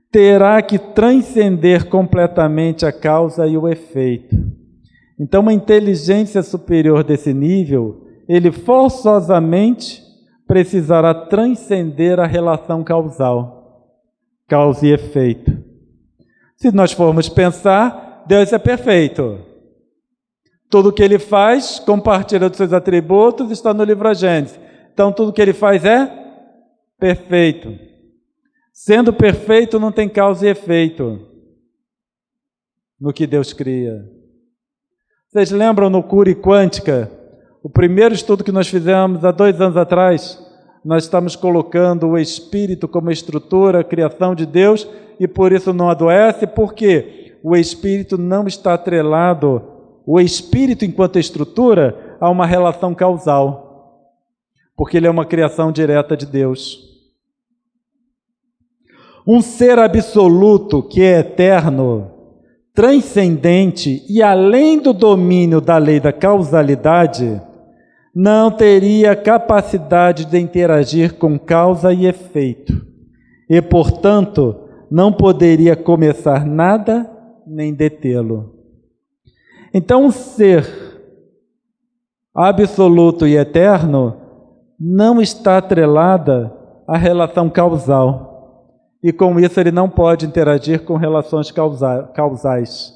terá que transcender completamente a causa e o efeito. Então, uma inteligência superior desse nível, ele forçosamente precisará transcender a relação causal, causa e efeito. Se nós formos pensar, Deus é perfeito. Tudo o que ele faz, compartilha dos seus atributos, está no livro Gênesis. Então, tudo que ele faz é perfeito. Sendo perfeito, não tem causa e efeito no que Deus cria. Vocês lembram no Cura Quântica? O primeiro estudo que nós fizemos há 2 anos atrás, nós estamos colocando o espírito como estrutura, a criação de Deus, e por isso não adoece, porque o espírito não está atrelado, o espírito enquanto estrutura, a uma relação causal, porque ele é uma criação direta de Deus. Um ser absoluto que é eterno, transcendente e além do domínio da lei da causalidade, não teria capacidade de interagir com causa e efeito, e, portanto, não poderia começar nada nem detê-lo. Então, um ser absoluto e eterno não está atrelada à relação causal. E com isso ele não pode interagir com relações causais.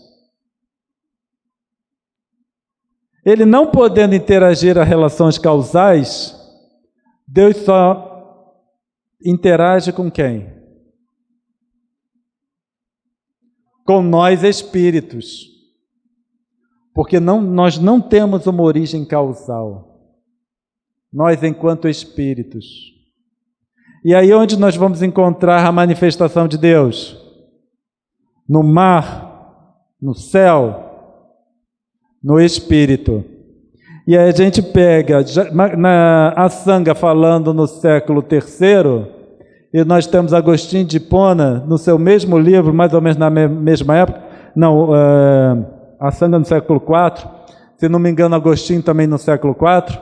Ele não podendo interagir a relações causais, Deus só interage com quem? Com nós espíritos. Porque nós não temos uma origem causal. Nós enquanto espíritos. E aí onde nós vamos encontrar a manifestação de Deus? No mar, no céu, no Espírito. E aí a gente pega a Sangha falando no século III, e nós temos Agostinho de Hipona, no seu mesmo livro, mais ou menos na mesma época, a Sangha no século IV, se não me engano, Agostinho também no século IV,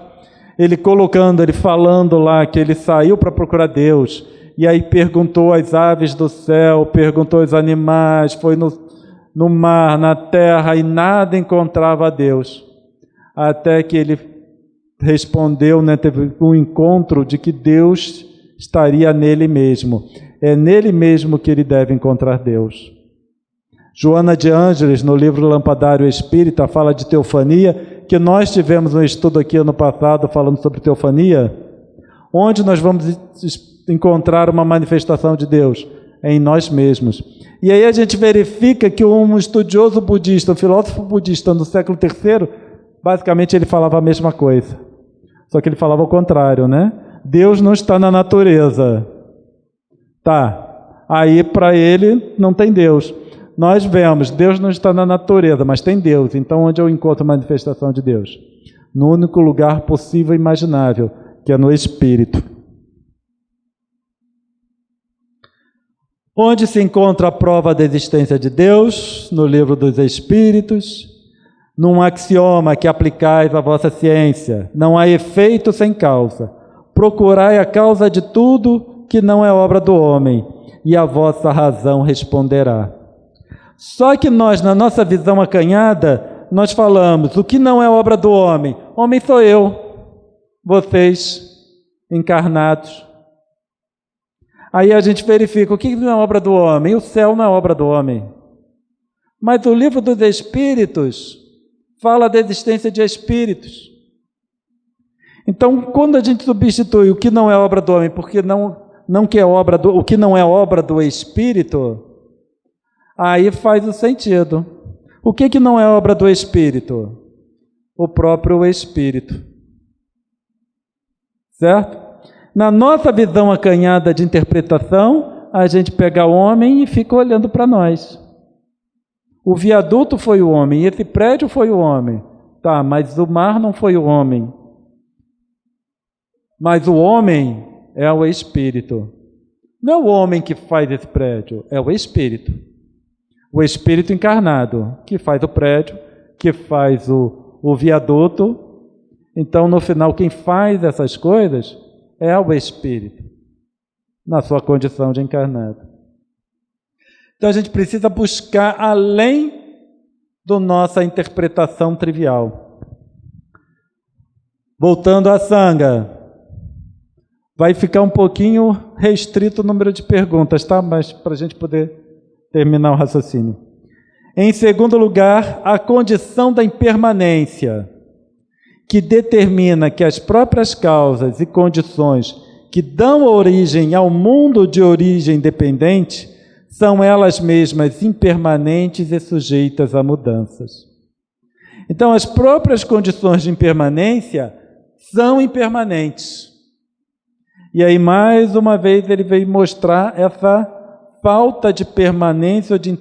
ele falando lá que ele saiu para procurar Deus, e aí perguntou às aves do céu, perguntou aos animais, foi no mar, na terra, e nada encontrava a Deus. Até que ele respondeu, teve um encontro de que Deus estaria nele mesmo. É nele mesmo que ele deve encontrar Deus. Joana de Ângeles, no livro Lampadário Espírita, fala de teofania, que nós tivemos um estudo aqui ano passado falando sobre teofania. Onde nós vamos encontrar uma manifestação de Deus? Em nós mesmos. E aí a gente verifica que um estudioso budista, um filósofo budista no século III, basicamente ele falava a mesma coisa. Só que ele falava o contrário, Deus não está na natureza. Tá. Aí para ele não tem Deus. Nós vemos, Deus não está na natureza, mas tem Deus. Então onde eu encontro a manifestação de Deus? No único lugar possível e imaginável, que é no Espírito. Onde se encontra a prova da existência de Deus? No livro dos Espíritos. Num axioma que aplicais à vossa ciência: não há efeito sem causa. Procurai a causa de tudo que não é obra do homem, e a vossa razão responderá. Só que nós, na nossa visão acanhada, nós falamos: o que não é obra do homem? Homem sou eu, vocês, encarnados. Aí a gente verifica, o que não é obra do homem? O céu não é obra do homem. Mas o livro dos Espíritos fala da existência de espíritos. Então, quando a gente substitui o que não é obra do homem, porque o que não é obra do Espírito, aí faz o sentido. O que não é obra do Espírito? O próprio Espírito. Certo? Na nossa visão acanhada de interpretação, a gente pega o homem e fica olhando para nós. O viaduto foi o homem, esse prédio foi o homem. Tá, mas o mar não foi o homem. Mas o homem é o Espírito. Não é o homem que faz esse prédio, é o Espírito. O Espírito encarnado, que faz o prédio, que faz o viaduto. Então, no final, quem faz essas coisas é o Espírito, na sua condição de encarnado. Então a gente precisa buscar além da nossa interpretação trivial. Voltando à Sangha, vai ficar um pouquinho restrito o número de perguntas, tá? Mas para a gente poder terminar o raciocínio. Em segundo lugar, a condição da impermanência, que determina que as próprias causas e condições que dão origem ao mundo de origem dependente são elas mesmas impermanentes e sujeitas a mudanças. Então, as próprias condições de impermanência são impermanentes. E aí, mais uma vez, ele veio mostrar essa falta de permanência ou de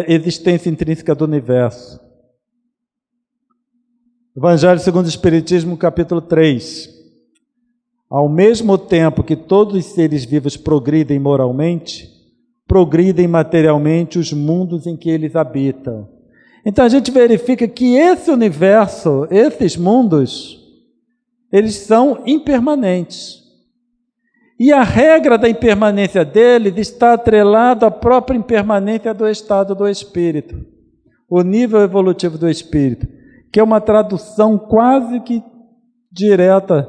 existência intrínseca do universo. Evangelho segundo o Espiritismo, capítulo 3. Ao mesmo tempo que todos os seres vivos progridem moralmente, progridem materialmente os mundos em que eles habitam. Então a gente verifica que esse universo, esses mundos, eles são impermanentes. E a regra da impermanência deles está atrelada à própria impermanência do estado do espírito, o nível evolutivo do espírito, que é uma tradução quase que direta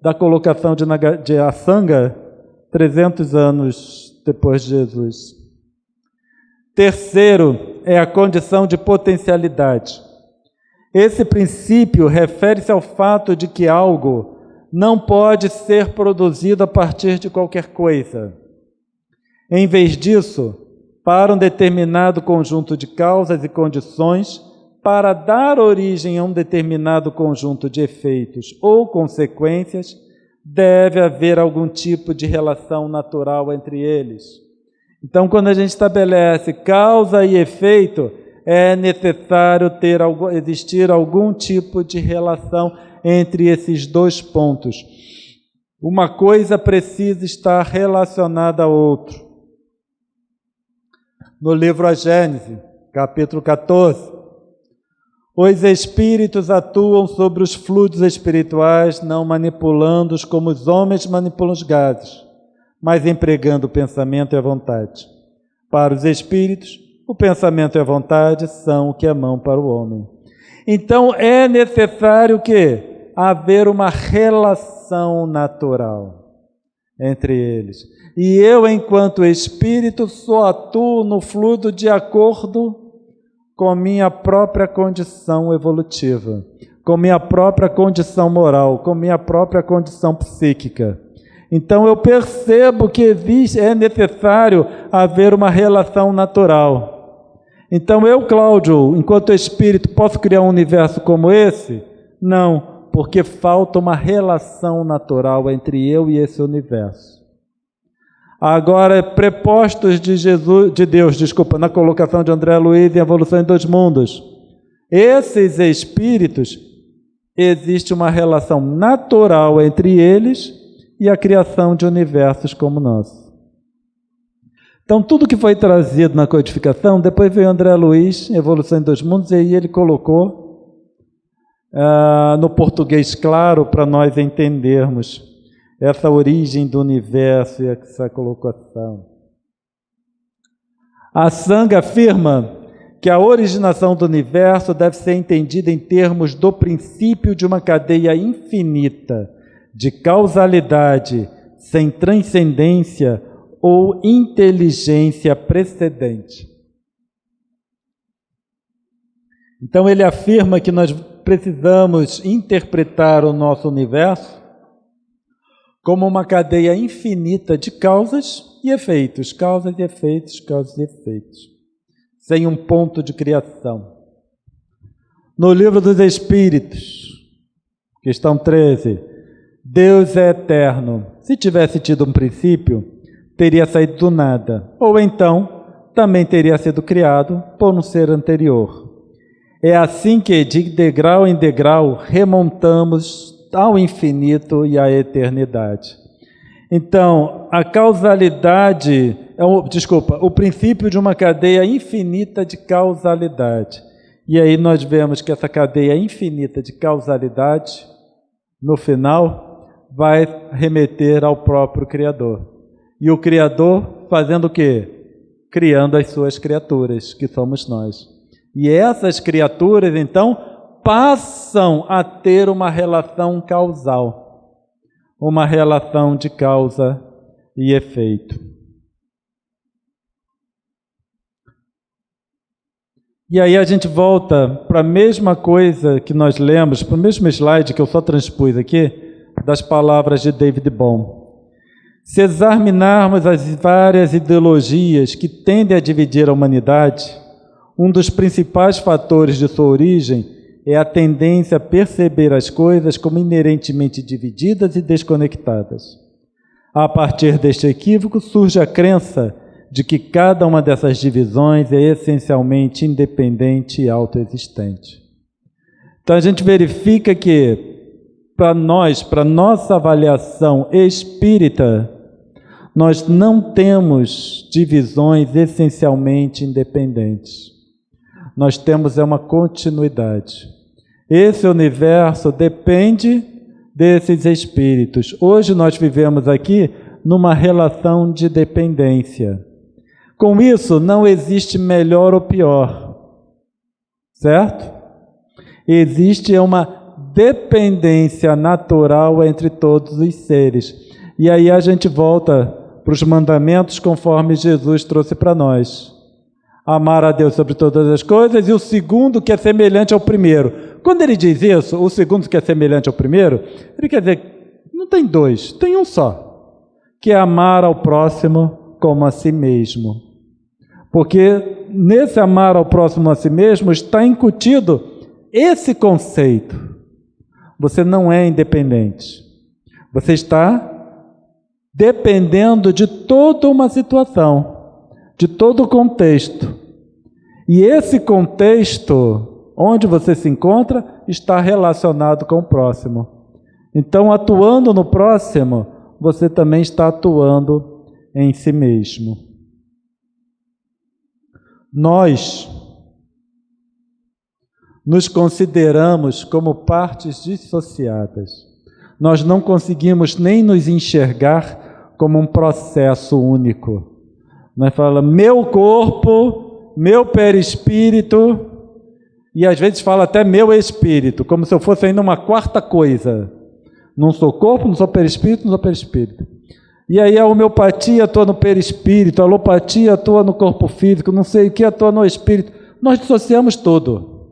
da colocação de Asanga 300 anos depois de Jesus. Terceiro é a condição de potencialidade. Esse princípio refere-se ao fato de que algo não pode ser produzido a partir de qualquer coisa. Em vez disso, para um determinado conjunto de causas e condições, para dar origem a um determinado conjunto de efeitos ou consequências, deve haver algum tipo de relação natural entre eles. Então, quando a gente estabelece causa e efeito, é necessário existir algum tipo de relação entre esses dois pontos. Uma coisa precisa estar relacionada à outra. No livro A Gênese, capítulo 14, os espíritos atuam sobre os fluidos espirituais, não manipulando-os como os homens manipulam os gases, mas empregando o pensamento e a vontade. Para os espíritos, o pensamento e a vontade são o que é mão para o homem. Então é necessário que haver uma relação natural entre eles. E eu, enquanto espírito, só atuo no fluido de acordo com minha própria condição evolutiva, com minha própria condição moral, com minha própria condição psíquica. Então eu percebo que é necessário haver uma relação natural. Então eu, Cláudio, enquanto espírito, posso criar um universo como esse? Não, porque falta uma relação natural entre eu e esse universo. Agora, prepostos de Deus, na colocação de André Luiz em Evolução em Dois Mundos, esses espíritos, existe uma relação natural entre eles e a criação de universos como nós. Então, tudo que foi trazido na codificação, depois veio André Luiz, Evolução em Dois Mundos, e aí ele colocou no português claro para nós entendermos essa origem do universo e essa colocação. A Sangha afirma que a originação do universo deve ser entendida em termos do princípio de uma cadeia infinita de causalidade sem transcendência ou inteligência precedente. Então ele afirma que nós precisamos interpretar o nosso universo como uma cadeia infinita de causas e efeitos, causas e efeitos, causas e efeitos, sem um ponto de criação. No Livro dos Espíritos, questão 13, Deus é eterno. Se tivesse tido um princípio, teria saído do nada, ou então também teria sido criado por um ser anterior. É assim que, de degrau em degrau, remontamos ao infinito e à eternidade. Então, a causalidade, o princípio de uma cadeia infinita de causalidade. E aí nós vemos que essa cadeia infinita de causalidade, no final, vai remeter ao próprio Criador. E o Criador fazendo o quê? Criando as suas criaturas, que somos nós. E essas criaturas, então, passam a ter uma relação causal, uma relação de causa e efeito. E aí a gente volta para a mesma coisa que nós lemos, para o mesmo slide que eu só transpus aqui, das palavras de David Bohm. Se examinarmos as várias ideologias que tendem a dividir a humanidade, um dos principais fatores de sua origem é a tendência a perceber as coisas como inerentemente divididas e desconectadas. A partir deste equívoco surge a crença de que cada uma dessas divisões é essencialmente independente e autoexistente. Então a gente verifica que, para nossa avaliação espírita, nós não temos divisões essencialmente independentes. Nós temos uma continuidade. Esse universo depende desses espíritos. Hoje nós vivemos aqui numa relação de dependência. Com isso, não existe melhor ou pior, certo? Existe uma dependência natural entre todos os seres. E aí a gente volta para os mandamentos conforme Jesus trouxe para nós. Amar a Deus sobre todas as coisas, e o segundo que é semelhante ao primeiro. Quando ele diz isso, o segundo que é semelhante ao primeiro, ele quer dizer, não tem dois, tem um só, que é amar ao próximo como a si mesmo. Porque nesse amar ao próximo a si mesmo está incutido esse conceito. Você não é independente. Você está dependendo de toda uma situação, de todo o contexto. E esse contexto, onde você se encontra, está relacionado com o próximo. Então, atuando no próximo, você também está atuando em si mesmo. Nós nos consideramos como partes dissociadas. Nós não conseguimos nem nos enxergar como um processo único. Nós falamos, meu corpo, meu perispírito, e às vezes fala até meu espírito, como se eu fosse ainda uma quarta coisa. Não sou corpo, não sou perispírito, não sou perispírito. E aí a homeopatia atua no perispírito, a alopatia atua no corpo físico, não sei o que atua no espírito. Nós dissociamos tudo.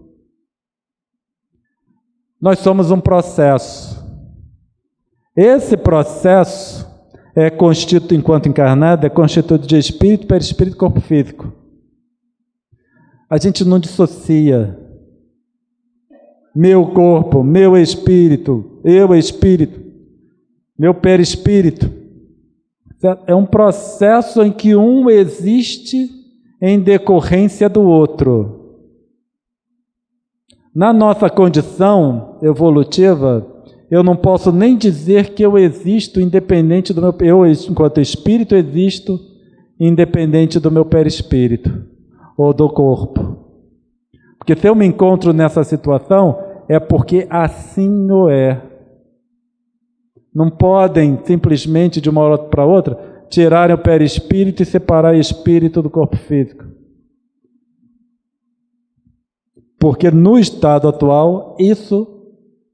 Nós somos um processo. Esse processo é constituído, enquanto encarnado, é constituído de espírito, perispírito e corpo físico. A gente não dissocia. Meu corpo, meu espírito, eu espírito, meu perispírito. É um processo em que um existe em decorrência do outro. Na nossa condição evolutiva, eu não posso nem dizer que eu existo independente do meu... Eu, enquanto espírito, existo independente do meu perispírito ou do corpo. Porque se eu me encontro nessa situação, é porque assim o é. Não podem simplesmente, de uma hora para outra, tirarem o perispírito e separar o espírito do corpo físico. Porque no estado atual, isso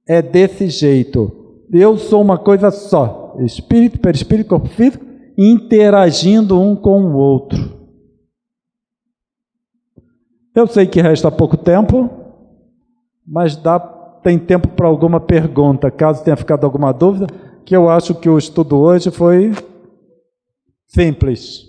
é desse jeito. Eu sou uma coisa só. Espírito, perispírito, corpo físico, interagindo um com o outro. Eu sei que resta pouco tempo, mas tem tempo para alguma pergunta, caso tenha ficado alguma dúvida, que eu acho que o estudo hoje foi simples.